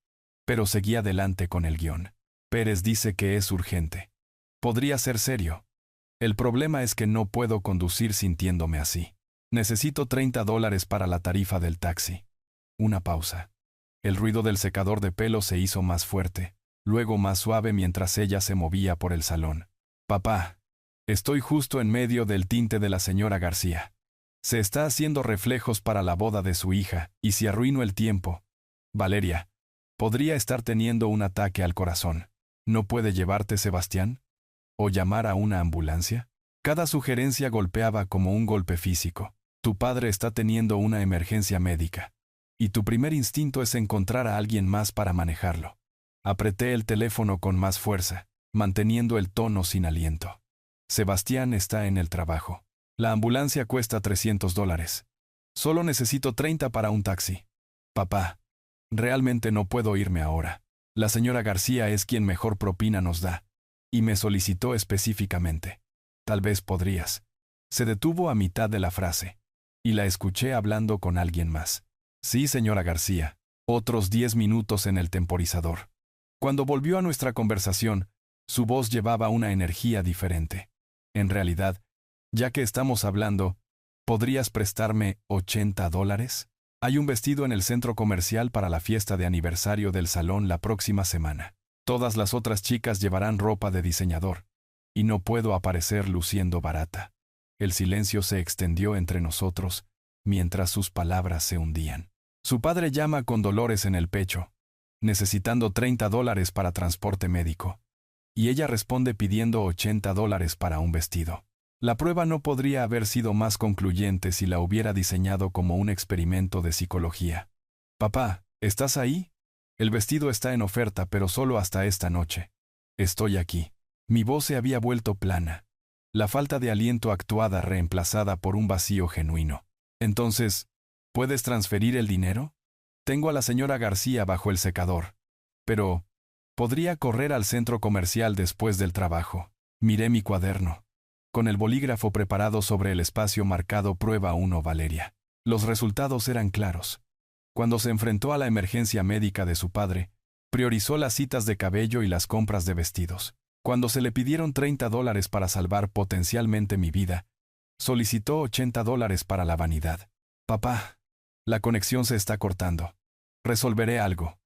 pero seguí adelante con el guión. Pérez dice que es urgente. Podría ser serio. El problema es que no puedo conducir sintiéndome así. Necesito $30 para la tarifa del taxi. Una pausa. El ruido del secador de pelo se hizo más fuerte, luego más suave mientras ella se movía por el salón. Papá, estoy justo en medio del tinte de la señora García. Se está haciendo reflejos para la boda de su hija, y si arruino el tiempo, Valeria, podría estar teniendo un ataque al corazón. ¿No puede llevarte Sebastián? ¿O llamar a una ambulancia? Cada sugerencia golpeaba como un golpe físico. Tu padre está teniendo una emergencia médica. Y tu primer instinto es encontrar a alguien más para manejarlo. Apreté el teléfono con más fuerza, manteniendo el tono sin aliento. Sebastián está en el trabajo. La ambulancia cuesta $300. Solo necesito 30 para un taxi. Papá, realmente no puedo irme ahora. La señora García es quien mejor propina nos da. Y me solicitó específicamente. Tal vez podrías. Se detuvo a mitad de la frase. Y la escuché hablando con alguien más. Sí, señora García. Otros 10 minutos en el temporizador. Cuando volvió a nuestra conversación, su voz llevaba una energía diferente. En realidad, ya que estamos hablando, ¿podrías prestarme $80? Hay un vestido en el centro comercial para la fiesta de aniversario del salón la próxima semana. Todas las otras chicas llevarán ropa de diseñador, y no puedo aparecer luciendo barata. El silencio se extendió entre nosotros, mientras sus palabras se hundían. Su padre llama con dolores en el pecho, necesitando $30 para transporte médico, y ella responde pidiendo $80 para un vestido. La prueba no podría haber sido más concluyente si la hubiera diseñado como un experimento de psicología. Papá, ¿estás ahí? El vestido está en oferta, pero solo hasta esta noche. Estoy aquí. Mi voz se había vuelto plana. La falta de aliento actuada reemplazada por un vacío genuino. Entonces, ¿puedes transferir el dinero? Tengo a la señora García bajo el secador. Pero, podría correr al centro comercial después del trabajo. Miré mi cuaderno. Con el bolígrafo preparado sobre el espacio marcado Prueba 1 Valeria. Los resultados eran claros. Cuando se enfrentó a la emergencia médica de su padre, priorizó las citas de cabello y las compras de vestidos. Cuando se le pidieron $30 para salvar potencialmente mi vida, solicitó $80 para la vanidad. Papá, la conexión se está cortando. Resolveré algo,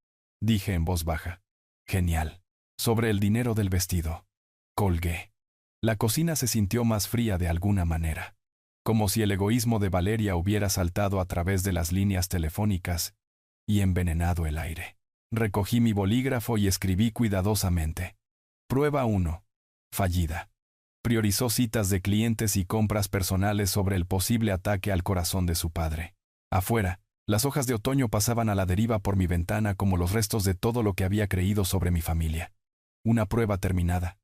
dije en voz baja. Genial. Sobre el dinero del vestido. Colgué. La cocina se sintió más fría de alguna manera, como si el egoísmo de Valeria hubiera saltado a través de las líneas telefónicas y envenenado el aire. Recogí mi bolígrafo y escribí cuidadosamente. Prueba 1. Fallida. Priorizó citas de clientes y compras personales sobre el posible ataque al corazón de su padre. Afuera, las hojas de otoño pasaban a la deriva por mi ventana como los restos de todo lo que había creído sobre mi familia. Una prueba terminada.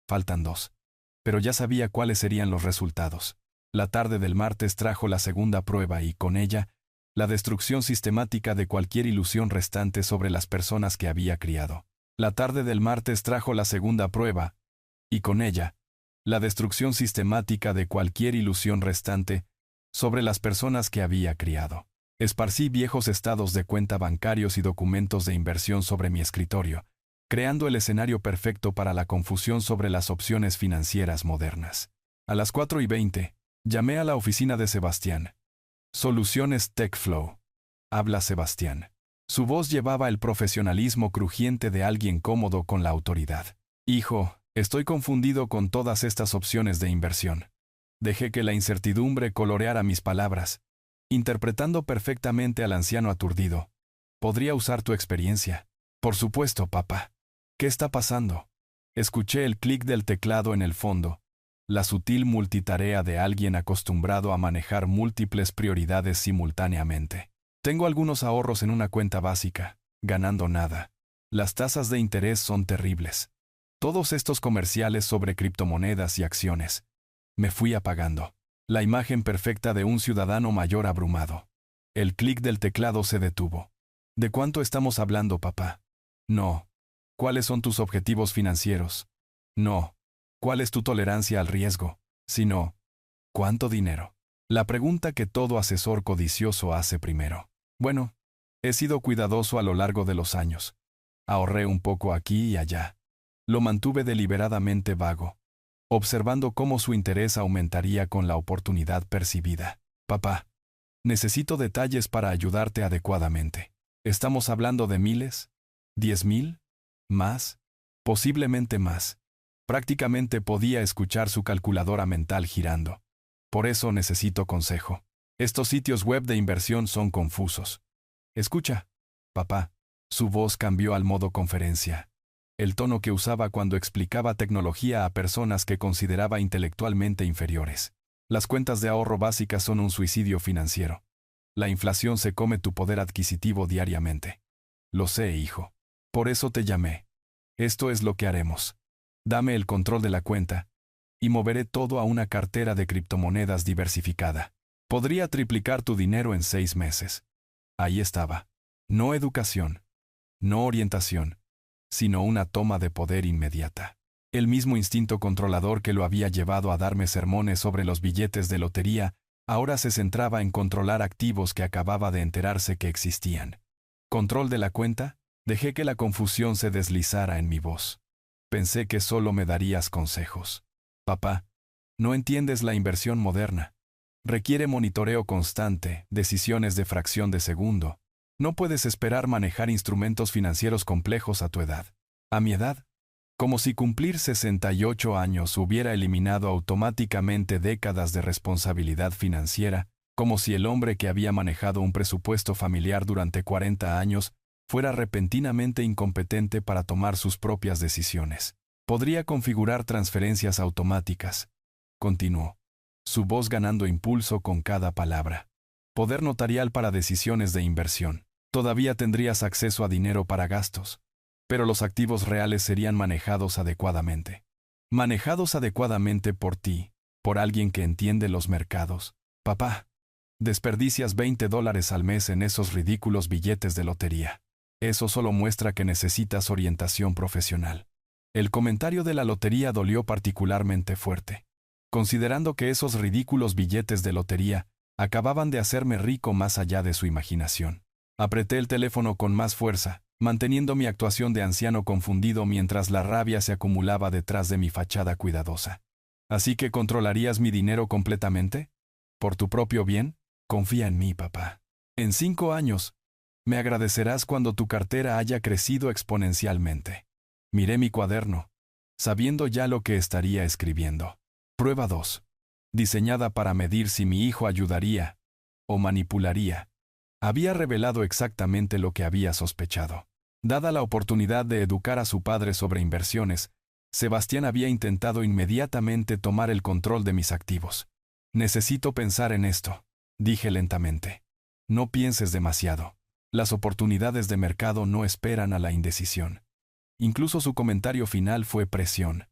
Faltan 2. Pero ya sabía cuáles serían los resultados. La tarde del martes trajo la segunda prueba y, con ella, la destrucción sistemática de cualquier ilusión restante sobre las personas que había criado. La tarde del martes trajo la segunda prueba, y con ella, la destrucción sistemática de cualquier ilusión restante sobre las personas que había criado. Esparcí viejos estados de cuenta bancarios y documentos de inversión sobre mi escritorio, creando el escenario perfecto para la confusión sobre las opciones financieras modernas. A las 4:20, llamé a la oficina de Sebastián. Soluciones TechFlow. Habla Sebastián. Su voz llevaba el profesionalismo crujiente de alguien cómodo con la autoridad. Hijo, estoy confundido con todas estas opciones de inversión. Dejé que la incertidumbre coloreara mis palabras, interpretando perfectamente al anciano aturdido. ¿Podría usar tu experiencia? Por supuesto, papá. ¿Qué está pasando? Escuché el clic del teclado en el fondo, la sutil multitarea de alguien acostumbrado a manejar múltiples prioridades simultáneamente. Tengo algunos ahorros en una cuenta básica, ganando nada. Las tasas de interés son terribles. Todos estos comerciales sobre criptomonedas y acciones. Me fui apagando. La imagen perfecta de un ciudadano mayor abrumado. El clic del teclado se detuvo. ¿De cuánto estamos hablando, papá? No. ¿Cuáles son tus objetivos financieros? No. ¿Cuál es tu tolerancia al riesgo? Sino, ¿cuánto dinero? La pregunta que todo asesor codicioso hace primero. Bueno, he sido cuidadoso a lo largo de los años. Ahorré un poco aquí y allá. Lo mantuve deliberadamente vago, observando cómo su interés aumentaría con la oportunidad percibida. Papá, necesito detalles para ayudarte adecuadamente. ¿Estamos hablando de miles? ¿10,000? ¿Más? Posiblemente más. Prácticamente podía escuchar su calculadora mental girando. Por eso necesito consejo. Estos sitios web de inversión son confusos. Escucha, papá. Su voz cambió al modo conferencia. el tono que usaba cuando explicaba tecnología a personas que consideraba intelectualmente inferiores. Las cuentas de ahorro básicas son un suicidio financiero. La inflación se come tu poder adquisitivo diariamente. Lo sé, hijo. Por eso te llamé. Esto es lo que haremos. Dame el control de la cuenta, y moveré todo a una cartera de criptomonedas diversificada. Podría triplicar tu dinero en 6 meses. Ahí estaba. No educación, no orientación, sino una toma de poder inmediata. El mismo instinto controlador que lo había llevado a darme sermones sobre los billetes de lotería, ahora se centraba en controlar activos que acababa de enterarse que existían. ¿Control de la cuenta? Dejé que la confusión se deslizara en mi voz. Pensé que solo me darías consejos. Papá, no entiendes la inversión moderna. Requiere monitoreo constante, decisiones de fracción de segundo. No puedes esperar manejar instrumentos financieros complejos a tu edad. A mi edad, como si cumplir 68 años hubiera eliminado automáticamente décadas de responsabilidad financiera, como si el hombre que había manejado un presupuesto familiar durante 40 años fuera repentinamente incompetente para tomar sus propias decisiones. Podría configurar transferencias automáticas. Continuó, su voz ganando impulso con cada palabra. Poder notarial para decisiones de inversión. Todavía tendrías acceso a dinero para gastos, pero los activos reales serían manejados adecuadamente. Manejados adecuadamente por ti, por alguien que entiende los mercados. Papá, desperdicias $20 al mes en esos ridículos billetes de lotería. Eso solo muestra que necesitas orientación profesional. El comentario de la lotería dolió particularmente fuerte, considerando que esos ridículos billetes de lotería acababan de hacerme rico más allá de su imaginación. Apreté el teléfono con más fuerza, manteniendo mi actuación de anciano confundido mientras la rabia se acumulaba detrás de mi fachada cuidadosa. ¿Así que controlarías mi dinero completamente? ¿Por tu propio bien? Confía en mí, papá. En 5 años, me agradecerás cuando tu cartera haya crecido exponencialmente. Miré mi cuaderno, sabiendo ya lo que estaría escribiendo. Prueba 2. Diseñada para medir si mi hijo ayudaría o manipularía. Había revelado exactamente lo que había sospechado. Dada la oportunidad de educar a su padre sobre inversiones, Sebastián había intentado inmediatamente tomar el control de mis activos. Necesito pensar en esto, dije lentamente. No pienses demasiado. Las oportunidades de mercado no esperan a la indecisión. Incluso su comentario final fue presión.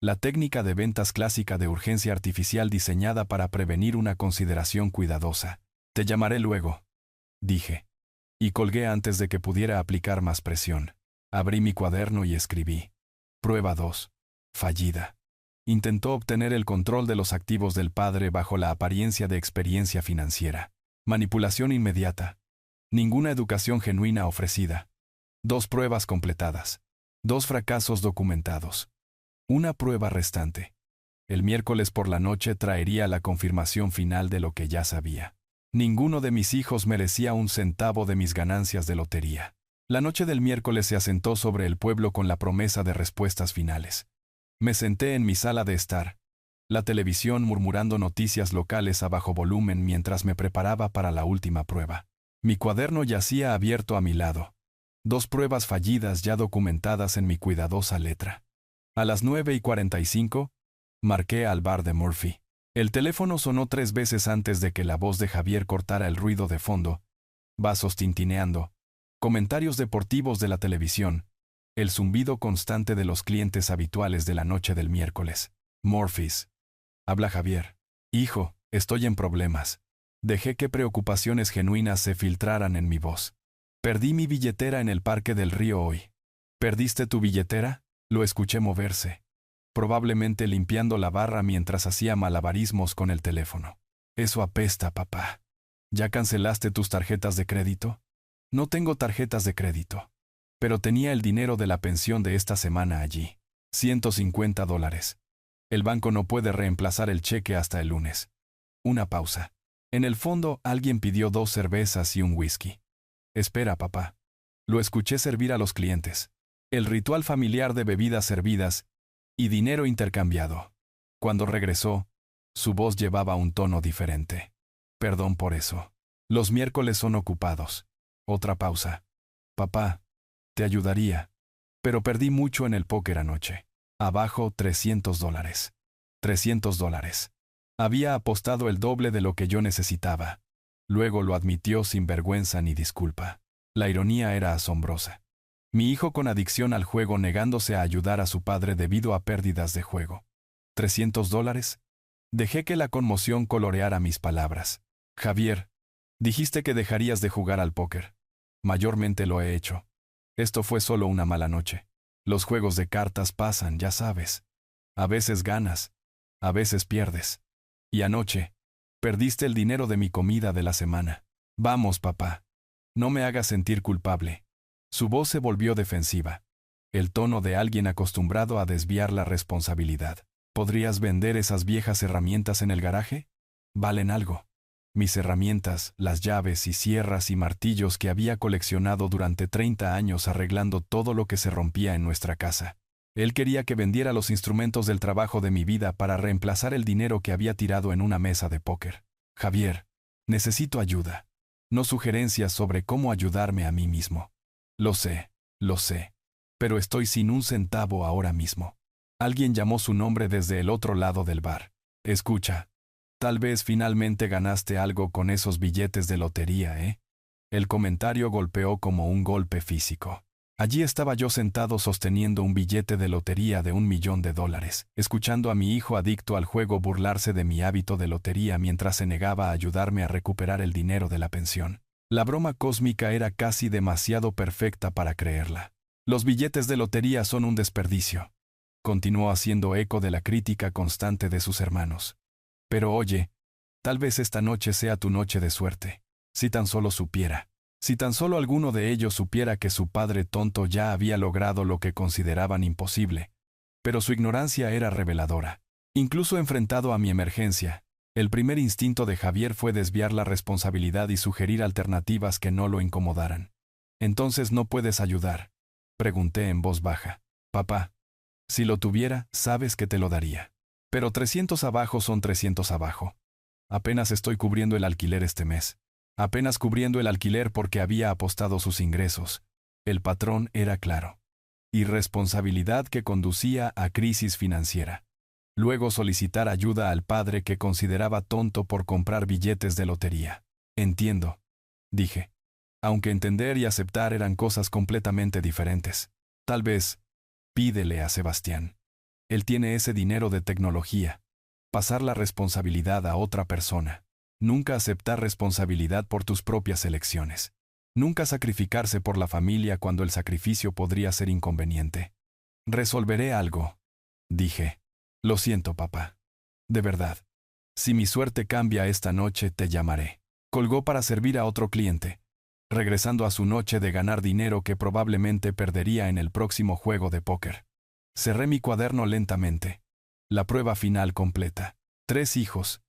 La técnica de ventas clásica de urgencia artificial diseñada para prevenir una consideración cuidadosa. Te llamaré luego, dije. Y colgué antes de que pudiera aplicar más presión. Abrí mi cuaderno y escribí. Prueba 2. Fallida. Intentó obtener el control de los activos del padre bajo la apariencia de experiencia financiera. Manipulación inmediata. Ninguna educación genuina ofrecida. 2 pruebas completadas. 2 fracasos documentados. Una prueba restante. El miércoles por la noche traería la confirmación final de lo que ya sabía. Ninguno de mis hijos merecía un centavo de mis ganancias de lotería. La noche del miércoles se asentó sobre el pueblo con la promesa de respuestas finales. Me senté en mi sala de estar, la televisión murmurando noticias locales a bajo volumen mientras me preparaba para la última prueba. Mi cuaderno yacía abierto a mi lado. 2 pruebas fallidas ya documentadas en mi cuidadosa letra. A las 9:45, marqué al bar de Murphy. El teléfono sonó 3 veces antes de que la voz de Javier cortara el ruido de fondo. Vasos tintineando, comentarios deportivos de la televisión, el zumbido constante de los clientes habituales de la noche del miércoles. Murphy's. Habla Javier. Hijo, estoy en problemas. Dejé que preocupaciones genuinas se filtraran en mi voz. Perdí mi billetera en el Parque del Río hoy. ¿Perdiste tu billetera? Lo escuché moverse, probablemente limpiando la barra mientras hacía malabarismos con el teléfono. Eso apesta, papá. ¿Ya cancelaste tus tarjetas de crédito? No tengo tarjetas de crédito, pero tenía el dinero de la pensión de esta semana allí. $150. El banco no puede reemplazar el cheque hasta el lunes. Una pausa. En el fondo, alguien pidió 2 cervezas y un whisky. Espera, papá. Lo escuché servir a los clientes. El ritual familiar de bebidas servidas y dinero intercambiado. Cuando regresó, su voz llevaba un tono diferente. Perdón por eso. Los miércoles son ocupados. Otra pausa. Papá, te ayudaría. Pero perdí mucho en el póker anoche. Abajo $300. $300. Había apostado el doble de lo que yo necesitaba. Luego lo admitió sin vergüenza ni disculpa. La ironía era asombrosa. Mi hijo con adicción al juego negándose a ayudar a su padre debido a pérdidas de juego. ¿$300? Dejé que la conmoción coloreara mis palabras. Javier, dijiste que dejarías de jugar al póker. Mayormente lo he hecho. Esto fue solo una mala noche. Los juegos de cartas pasan, ya sabes. A veces ganas, a veces pierdes. Y anoche, perdiste el dinero de mi comida de la semana. Vamos, papá. No me hagas sentir culpable. Su voz se volvió defensiva. El tono de alguien acostumbrado a desviar la responsabilidad. ¿Podrías vender esas viejas herramientas en el garaje? Valen algo. Mis herramientas, las llaves y sierras y martillos que había coleccionado durante 30 años arreglando todo lo que se rompía en nuestra casa. Él quería que vendiera los instrumentos del trabajo de mi vida para reemplazar el dinero que había tirado en una mesa de póker. Javier, necesito ayuda. No sugerencias sobre cómo ayudarme a mí mismo. Lo sé, pero estoy sin un centavo ahora mismo. Alguien llamó su nombre desde el otro lado del bar. Escucha, tal vez finalmente ganaste algo con esos billetes de lotería, ¿eh? El comentario golpeó como un golpe físico. Allí estaba yo sentado sosteniendo un billete de lotería de $1.000.000, escuchando a mi hijo adicto al juego burlarse de mi hábito de lotería mientras se negaba a ayudarme a recuperar el dinero de la pensión. La broma cósmica era casi demasiado perfecta para creerla. Los billetes de lotería son un desperdicio. Continuó haciendo eco de la crítica constante de sus hermanos. Pero oye, tal vez esta noche sea tu noche de suerte. Si tan solo supiera. Si tan solo alguno de ellos supiera que su padre tonto ya había logrado lo que consideraban imposible. Pero su ignorancia era reveladora. Incluso enfrentado a mi emergencia, el primer instinto de Javier fue desviar la responsabilidad y sugerir alternativas que no lo incomodaran. «¿Entonces no puedes ayudar?», pregunté en voz baja. «Papá, si lo tuviera, sabes que te lo daría. Pero 300 abajo son 300 abajo. Apenas estoy cubriendo el alquiler este mes. Apenas cubriendo el alquiler porque había apostado sus ingresos. El patrón era claro. Irresponsabilidad que conducía a crisis financiera. Luego solicitar ayuda al padre que consideraba tonto por comprar billetes de lotería. Entiendo, dije. Aunque entender y aceptar eran cosas completamente diferentes. Tal vez, pídele a Sebastián. Él tiene ese dinero de tecnología. Pasar la responsabilidad a otra persona. Nunca aceptar responsabilidad por tus propias elecciones. Nunca sacrificarse por la familia cuando el sacrificio podría ser inconveniente. Resolveré algo, dije. Lo siento, papá. De verdad. Si mi suerte cambia esta noche, te llamaré. Colgó para servir a otro cliente, regresando a su noche de ganar dinero que probablemente perdería en el próximo juego de póker. Cerré mi cuaderno lentamente. La prueba final completa. 3 hijos.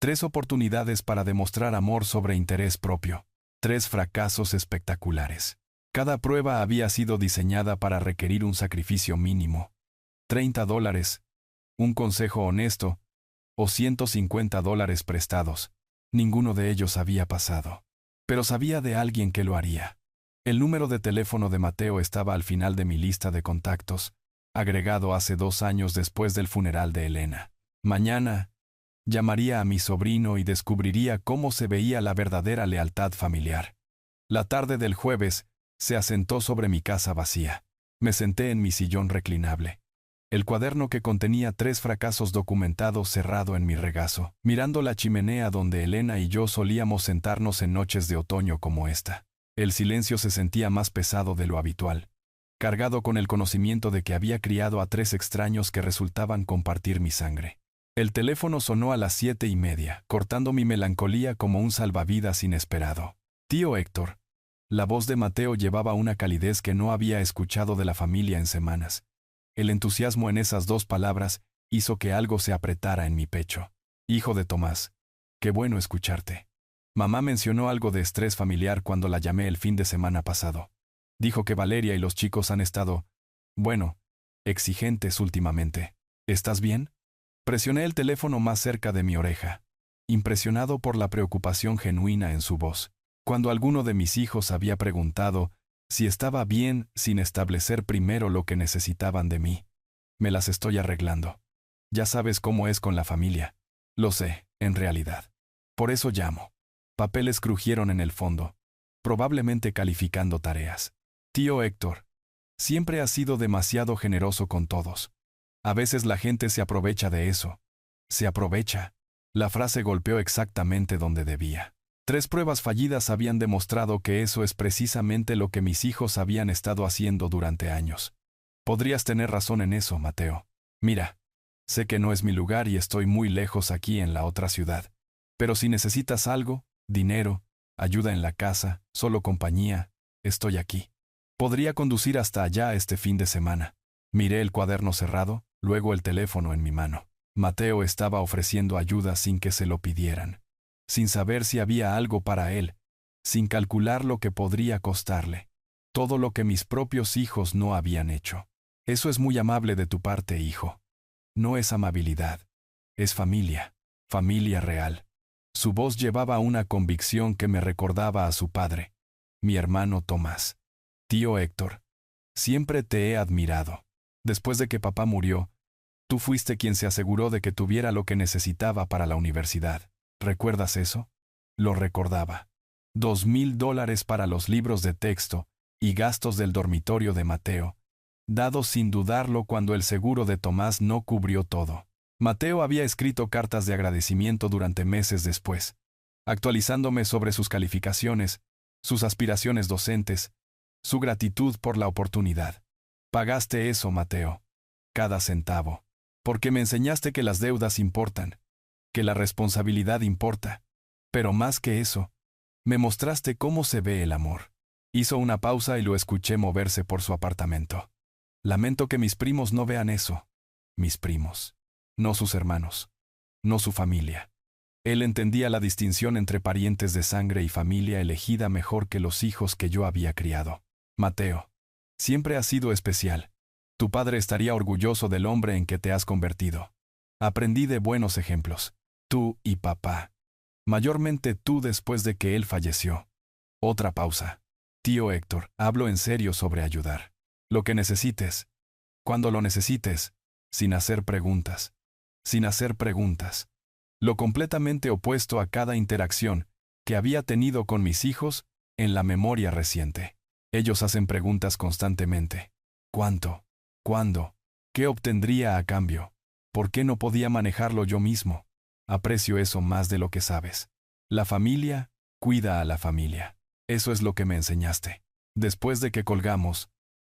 3 oportunidades para demostrar amor sobre interés propio. 3 fracasos espectaculares. Cada prueba había sido diseñada para requerir un sacrificio mínimo. $30, un consejo honesto, o $150 prestados. Ninguno de ellos había pasado. Pero sabía de alguien que lo haría. El número de teléfono de Mateo estaba al final de mi lista de contactos, agregado hace 2 años después del funeral de Elena. Mañana, llamaría a mi sobrino y descubriría cómo se veía la verdadera lealtad familiar. La tarde del jueves, se asentó sobre mi casa vacía. Me senté en mi sillón reclinable. El cuaderno que contenía 3 fracasos documentados cerrado en mi regazo, mirando la chimenea donde Elena y yo solíamos sentarnos en noches de otoño como esta. El silencio se sentía más pesado de lo habitual, cargado con el conocimiento de que había criado a 3 extraños que resultaban compartir mi sangre. El teléfono sonó a las 7:30, cortando mi melancolía como un salvavidas inesperado. «Tío Héctor». La voz de Mateo llevaba una calidez que no había escuchado de la familia en semanas. El entusiasmo en esas 2 palabras hizo que algo se apretara en mi pecho. «Hijo de Tomás, qué bueno escucharte. Mamá mencionó algo de estrés familiar cuando la llamé el fin de semana pasado. Dijo que Valeria y los chicos han estado, bueno, exigentes últimamente. ¿Estás bien?». Presioné el teléfono más cerca de mi oreja, impresionado por la preocupación genuina en su voz. Cuando alguno de mis hijos había preguntado Si estaba bien sin establecer primero lo que necesitaban de mí. Me las estoy arreglando. Ya sabes cómo es con la familia. Lo sé, en realidad. Por eso llamo. Papeles crujieron en el fondo, probablemente calificando tareas. Tío Héctor, siempre has sido demasiado generoso con todos. A veces la gente se aprovecha de eso. Se aprovecha. La frase golpeó exactamente donde debía. 3 pruebas fallidas habían demostrado que eso es precisamente lo que mis hijos habían estado haciendo durante años. Podrías tener razón en eso, Mateo. Mira, sé que no es mi lugar y estoy muy lejos aquí en la otra ciudad. Pero si necesitas algo, dinero, ayuda en la casa, solo compañía, estoy aquí. Podría conducir hasta allá este fin de semana. Miré el cuaderno cerrado, luego el teléfono en mi mano. Mateo estaba ofreciendo ayuda sin que se lo pidieran, sin saber si había algo para él, sin calcular lo que podría costarle. Todo lo que mis propios hijos no habían hecho. Eso es muy amable de tu parte, hijo. No es amabilidad. Es familia. Familia real. Su voz llevaba una convicción que me recordaba a su padre, mi hermano Tomás. Tío Héctor, siempre te he admirado. Después de que papá murió, tú fuiste quien se aseguró de que tuviera lo que necesitaba para la universidad. ¿Recuerdas eso? Lo recordaba. $2,000 para los libros de texto y gastos del dormitorio de Mateo, dados sin dudarlo cuando el seguro de Tomás no cubrió todo. Mateo había escrito cartas de agradecimiento durante meses después, actualizándome sobre sus calificaciones, sus aspiraciones docentes, su gratitud por la oportunidad. Pagaste eso, Mateo. Cada centavo. Porque me enseñaste que las deudas importan, que la responsabilidad importa. Pero más que eso, me mostraste cómo se ve el amor. Hizo una pausa y lo escuché moverse por su apartamento. Lamento que mis primos no vean eso. Mis primos. No sus hermanos. No su familia. Él entendía la distinción entre parientes de sangre y familia elegida mejor que los hijos que yo había criado. Mateo, siempre has sido especial. Tu padre estaría orgulloso del hombre en que te has convertido. Aprendí de buenos ejemplos. Tú y papá. Mayormente tú después de que él falleció. Otra pausa. Tío Héctor, hablo en serio sobre ayudar. Lo que necesites. Cuando lo necesites. Sin hacer preguntas. Sin hacer preguntas. Lo completamente opuesto a cada interacción que había tenido con mis hijos en la memoria reciente. Ellos hacen preguntas constantemente. ¿Cuánto? ¿Cuándo? ¿Qué obtendría a cambio? ¿Por qué no podía manejarlo yo mismo? Aprecio eso más de lo que sabes. La familia cuida a la familia. Eso es lo que me enseñaste. Después de que colgamos,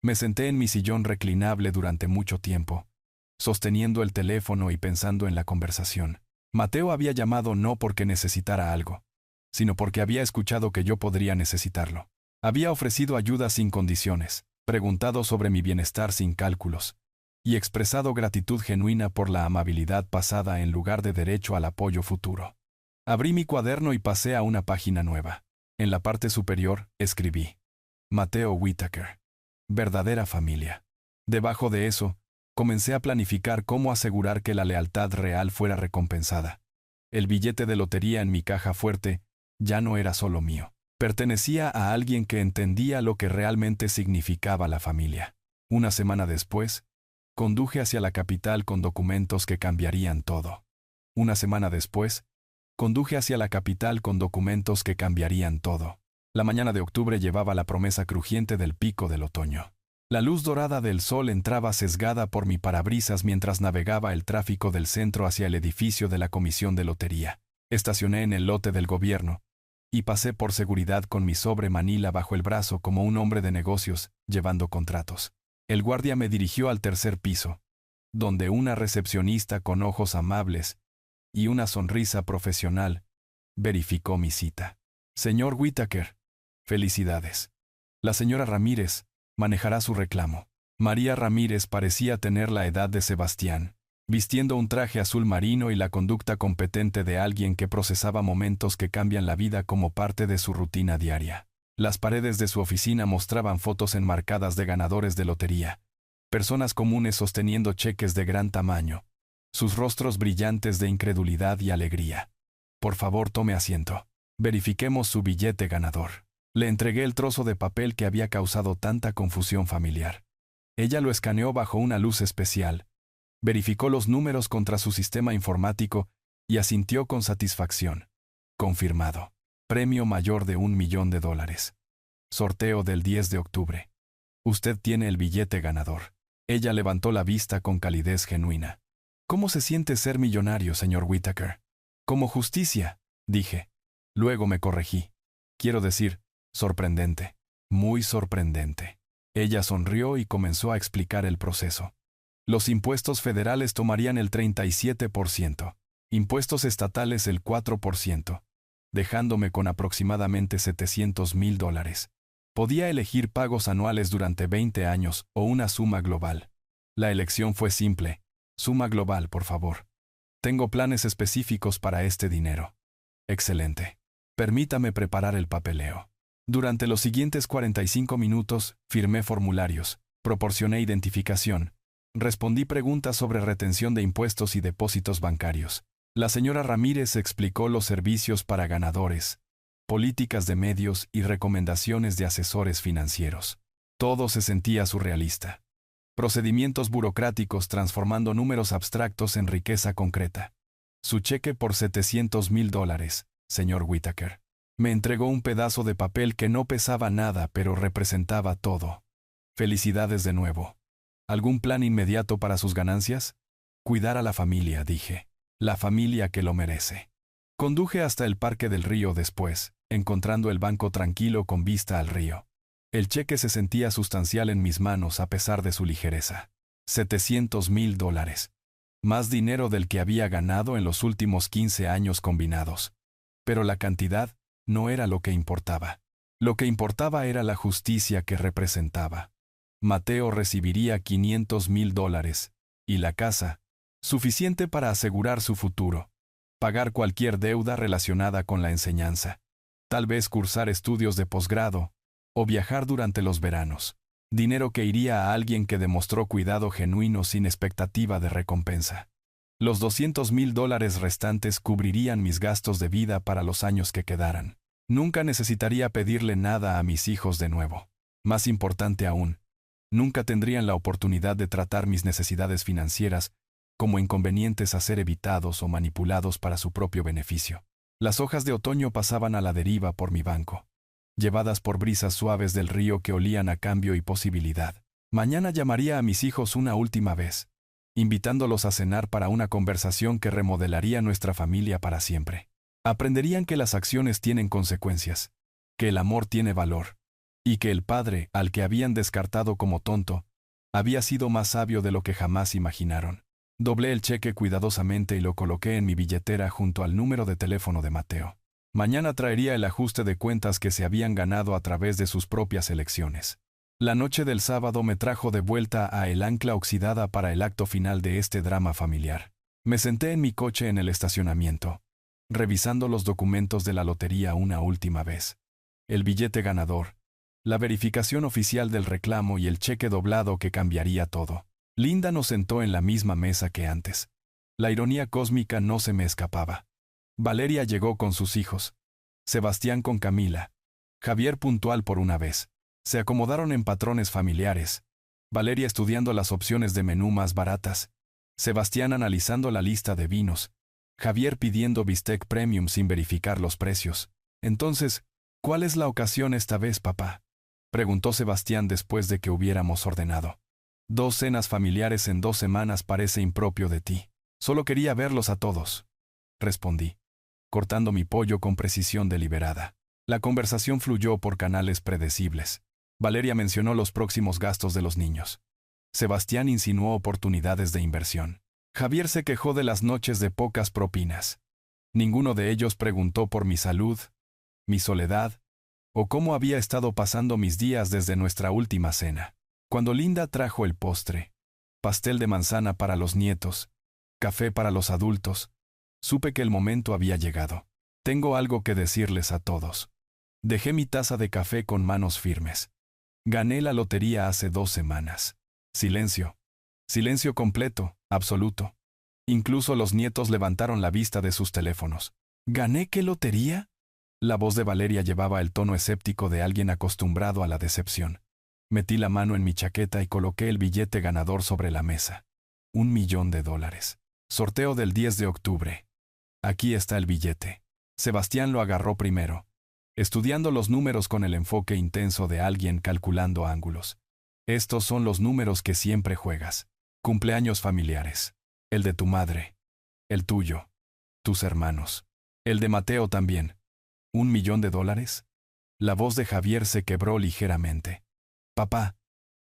me senté en mi sillón reclinable durante mucho tiempo, sosteniendo el teléfono y pensando en la conversación. Mateo había llamado no porque necesitara algo, sino porque había escuchado que yo podría necesitarlo. Había ofrecido ayuda sin condiciones, preguntado sobre mi bienestar sin cálculos, y expresado gratitud genuina por la amabilidad pasada en lugar de derecho al apoyo futuro. Abrí mi cuaderno y pasé a una página nueva. En la parte superior, escribí: Mateo Whitaker. Verdadera familia. Debajo de eso, comencé a planificar cómo asegurar que la lealtad real fuera recompensada. El billete de lotería en mi caja fuerte ya no era solo mío. Pertenecía a alguien que entendía lo que realmente significaba la familia. Una semana después, conduje hacia la capital con documentos que cambiarían todo. Una semana después, conduje hacia la capital con documentos que cambiarían todo. La mañana de octubre llevaba la promesa crujiente del pico del otoño. La luz dorada del sol entraba sesgada por mi parabrisas mientras navegaba el tráfico del centro hacia el edificio de la comisión de lotería. Estacioné en el lote del gobierno y pasé por seguridad con mi sobre Manila bajo el brazo como un hombre de negocios, llevando contratos. El guardia me dirigió al tercer piso, donde una recepcionista con ojos amables y una sonrisa profesional verificó mi cita. Señor Whitaker, felicidades. La señora Ramírez manejará su reclamo. María Ramírez parecía tener la edad de Sebastián, vistiendo un traje azul marino y la conducta competente de alguien que procesaba momentos que cambian la vida como parte de su rutina diaria. Las paredes de su oficina mostraban fotos enmarcadas de ganadores de lotería, personas comunes sosteniendo cheques de gran tamaño, sus rostros brillantes de incredulidad y alegría. Por favor, tome asiento. Verifiquemos su billete ganador. Le entregué el trozo de papel que había causado tanta confusión familiar. Ella lo escaneó bajo una luz especial, verificó los números contra su sistema informático y asintió con satisfacción. Confirmado. Premio mayor de $1.000.000. Sorteo del 10 de octubre. Usted tiene el billete ganador. Ella levantó la vista con calidez genuina. ¿Cómo se siente ser millonario, señor Whittaker? Como justicia, dije. Luego me corregí. Quiero decir, sorprendente. Muy sorprendente. Ella sonrió y comenzó a explicar el proceso. Los impuestos federales tomarían el 37%, impuestos estatales el 4%, dejándome con aproximadamente $700.000. Podía elegir pagos anuales durante 20 años o una suma global. La elección fue simple. Suma global, por favor. Tengo planes específicos para este dinero. Excelente. Permítame preparar el papeleo. Durante los siguientes 45 minutos, firmé formularios, proporcioné identificación, respondí preguntas sobre retención de impuestos y depósitos bancarios. La señora Ramírez explicó los servicios para ganadores, políticas de medios y recomendaciones de asesores financieros. Todo se sentía surrealista. Procedimientos burocráticos transformando números abstractos en riqueza concreta. Su cheque por $700.000, señor Whittaker. Me entregó un pedazo de papel que no pesaba nada, pero representaba todo. Felicidades de nuevo. ¿Algún plan inmediato para sus ganancias? Cuidar a la familia, dije. La familia que lo merece. Conduje hasta el Parque del Río después, encontrando el banco tranquilo con vista al río. El cheque se sentía sustancial en mis manos a pesar de su ligereza. $700.000. Más dinero del que había ganado en los últimos 15 años combinados. Pero la cantidad no era lo que importaba. Lo que importaba era la justicia que representaba. Mateo recibiría $500.000 y la casa, suficiente para asegurar su futuro, pagar cualquier deuda relacionada con la enseñanza, tal vez cursar estudios de posgrado o viajar durante los veranos. Dinero que iría a alguien que demostró cuidado genuino sin expectativa de recompensa. Los $200.000 restantes cubrirían mis gastos de vida para los años que quedaran. Nunca necesitaría pedirle nada a mis hijos de nuevo. Más importante aún, nunca tendrían la oportunidad de tratar mis necesidades financieras como inconvenientes a ser evitados o manipulados para su propio beneficio. Las hojas de otoño pasaban a la deriva por mi banco, llevadas por brisas suaves del río que olían a cambio y posibilidad. Mañana llamaría a mis hijos una última vez, invitándolos a cenar para una conversación que remodelaría nuestra familia para siempre. Aprenderían que las acciones tienen consecuencias, que el amor tiene valor, y que el padre, al que habían descartado como tonto, había sido más sabio de lo que jamás imaginaron. Doblé el cheque cuidadosamente y lo coloqué en mi billetera junto al número de teléfono de Mateo. Mañana traería el ajuste de cuentas que se habían ganado a través de sus propias elecciones. La noche del sábado me trajo de vuelta a El Ancla Oxidada para el acto final de este drama familiar. Me senté en mi coche en el estacionamiento, revisando los documentos de la lotería una última vez. El billete ganador, la verificación oficial del reclamo y el cheque doblado que cambiaría todo. Linda nos sentó en la misma mesa que antes. La ironía cósmica no se me escapaba. Valeria llegó con sus hijos. Sebastián con Camila. Javier puntual por una vez. Se acomodaron en patrones familiares. Valeria estudiando las opciones de menú más baratas. Sebastián analizando la lista de vinos. Javier pidiendo bistec premium sin verificar los precios. Entonces, ¿cuál es la ocasión esta vez, papá?, preguntó Sebastián después de que hubiéramos ordenado. 2 cenas familiares en 2 semanas parece impropio de ti. Solo quería verlos a todos, respondí, cortando mi pollo con precisión deliberada. La conversación fluyó por canales predecibles. Valeria mencionó los próximos gastos de los niños. Sebastián insinuó oportunidades de inversión. Javier se quejó de las noches de pocas propinas. Ninguno de ellos preguntó por mi salud, mi soledad, o cómo había estado pasando mis días desde nuestra última cena. Cuando Linda trajo el postre, pastel de manzana para los nietos, café para los adultos, supe que el momento había llegado. Tengo algo que decirles a todos. Dejé mi taza de café con manos firmes. Gané la lotería hace 2 semanas. Silencio. Silencio completo, absoluto. Incluso los nietos levantaron la vista de sus teléfonos. ¿Gané qué lotería?, La voz de Valeria llevaba el tono escéptico de alguien acostumbrado a la decepción. Metí la mano en mi chaqueta y coloqué el billete ganador sobre la mesa. $1.000.000. Sorteo del 10 de octubre. Aquí está el billete. Sebastián lo agarró primero, estudiando los números con el enfoque intenso de alguien calculando ángulos. Estos son los números que siempre juegas. Cumpleaños familiares. El de tu madre. El tuyo. Tus hermanos. El de Mateo también. $1.000.000. La voz de Javier se quebró ligeramente. Papá,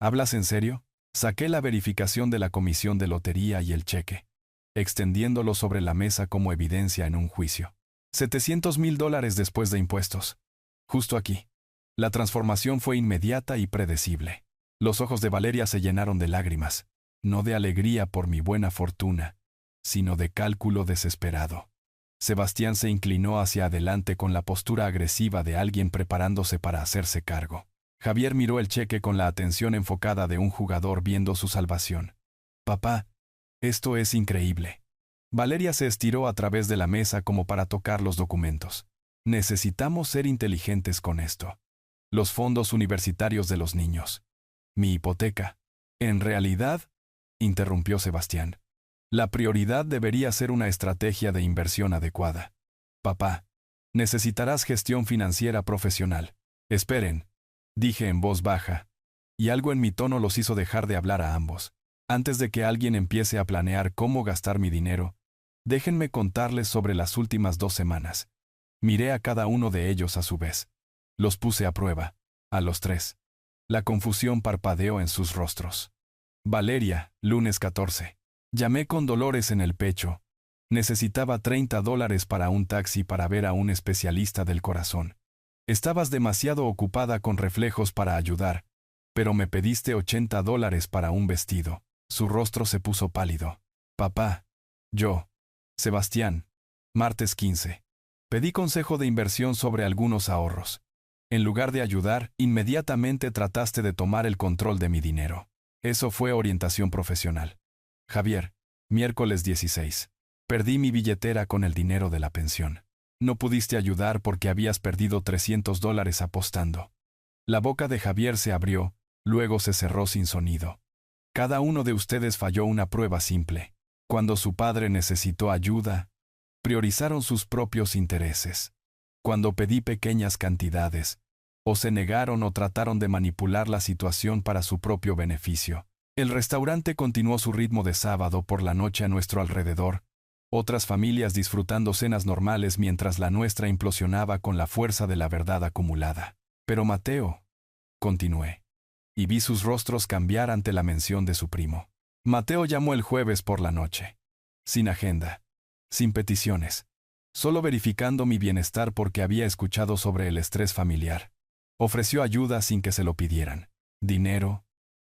¿hablas en serio? Saqué la verificación de la comisión de lotería y el cheque, extendiéndolo sobre la mesa como evidencia en un juicio. $700.000 después de impuestos. Justo aquí. La transformación fue inmediata y predecible. Los ojos de Valeria se llenaron de lágrimas, no de alegría por mi buena fortuna, sino de cálculo desesperado. Sebastián se inclinó hacia adelante con la postura agresiva de alguien preparándose para hacerse cargo. Javier miró el cheque con la atención enfocada de un jugador viendo su salvación. Papá, esto es increíble. Valeria se estiró a través de la mesa como para tocar los documentos. Necesitamos ser inteligentes con esto. Los fondos universitarios de los niños. Mi hipoteca. En realidad, interrumpió Sebastián, la prioridad debería ser una estrategia de inversión adecuada. Papá, necesitarás gestión financiera profesional. Esperen, dije en voz baja, y algo en mi tono los hizo dejar de hablar a ambos. Antes de que alguien empiece a planear cómo gastar mi dinero, déjenme contarles sobre las últimas 2 semanas. Miré a cada uno de ellos a su vez. Los puse a prueba, a los 3. La confusión parpadeó en sus rostros. Valeria, lunes 14. Llamé con dolores en el pecho. Necesitaba $30 para un taxi para ver a un especialista del corazón. Estabas demasiado ocupada con reflejos para ayudar, pero me pediste $80 para un vestido. Su rostro se puso pálido. Papá. Yo. Sebastián. Martes 15. Pedí consejo de inversión sobre algunos ahorros. En lugar de ayudar, inmediatamente trataste de tomar el control de mi dinero. Eso fue orientación profesional. Javier. Miércoles 16. Perdí mi billetera con el dinero de la pensión. No pudiste ayudar porque habías perdido $300 apostando. La boca de Javier se abrió, luego se cerró sin sonido. Cada uno de ustedes falló una prueba simple. Cuando su padre necesitó ayuda, priorizaron sus propios intereses. Cuando pedí pequeñas cantidades, o se negaron o trataron de manipular la situación para su propio beneficio. El restaurante continuó su ritmo de sábado por la noche a nuestro alrededor, otras familias disfrutando cenas normales mientras la nuestra implosionaba con la fuerza de la verdad acumulada. Pero Mateo, continué, y vi sus rostros cambiar ante la mención de su primo. Mateo llamó el jueves por la noche, sin agenda, sin peticiones, solo verificando mi bienestar porque había escuchado sobre el estrés familiar. Ofreció ayuda sin que se lo pidieran. Dinero,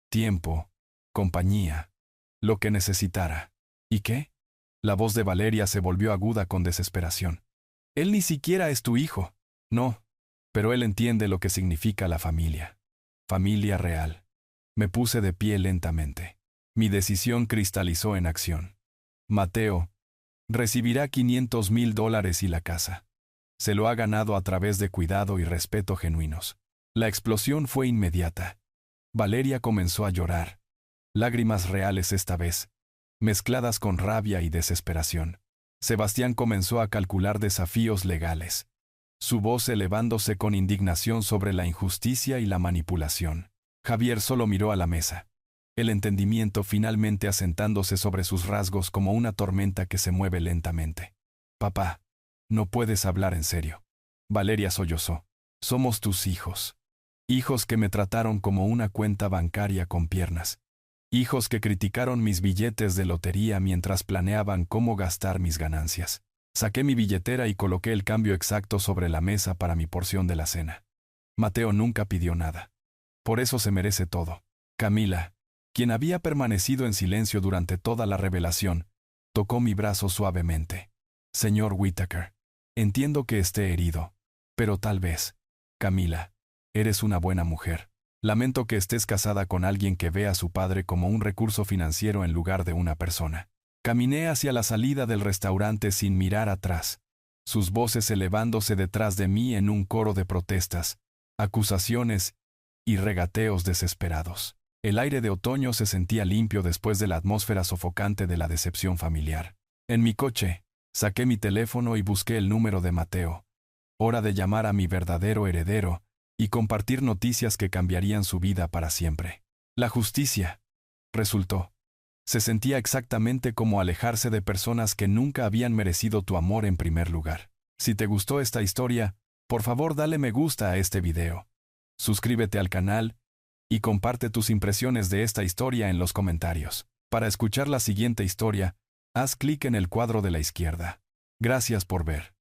tiempo, compañía, lo que necesitara. ¿Y qué? La voz de Valeria se volvió aguda con desesperación. Él ni siquiera es tu hijo. No, pero él entiende lo que significa la familia. Familia real. Me puse de pie lentamente. Mi decisión cristalizó en acción. Mateo recibirá $500.000 y la casa. Se lo ha ganado a través de cuidado y respeto genuinos. La explosión fue inmediata. Valeria comenzó a llorar. Lágrimas reales esta vez, mezcladas con rabia y desesperación. Sebastián comenzó a calcular desafíos legales, su voz elevándose con indignación sobre la injusticia y la manipulación. Javier solo miró a la mesa, el entendimiento finalmente asentándose sobre sus rasgos como una tormenta que se mueve lentamente. Papá, no puedes hablar en serio. Valeria sollozó. Somos tus hijos. Hijos que me trataron como una cuenta bancaria con piernas. Hijos que criticaron mis billetes de lotería mientras planeaban cómo gastar mis ganancias. Saqué mi billetera y coloqué el cambio exacto sobre la mesa para mi porción de la cena. Mateo nunca pidió nada. Por eso se merece todo. Camila, quien había permanecido en silencio durante toda la revelación, tocó mi brazo suavemente. Señor Whittaker, entiendo que esté herido, pero tal vez, Camila, eres una buena mujer. Lamento que estés casada con alguien que ve a su padre como un recurso financiero en lugar de una persona. Caminé hacia la salida del restaurante sin mirar atrás. sus voces elevándose detrás de mí en un coro de protestas, acusaciones y regateos desesperados. El aire de otoño se sentía limpio después de la atmósfera sofocante de la decepción familiar. En mi coche, saqué mi teléfono y busqué el número de Mateo. Hora de llamar a mi verdadero heredero y compartir noticias que cambiarían su vida para siempre. La justicia, resultó, se sentía exactamente como alejarse de personas que nunca habían merecido tu amor en primer lugar. Si te gustó esta historia, por favor dale me gusta a este video. Suscríbete al canal y comparte tus impresiones de esta historia en los comentarios. Para escuchar la siguiente historia, haz clic en el cuadro de la izquierda. Gracias por ver.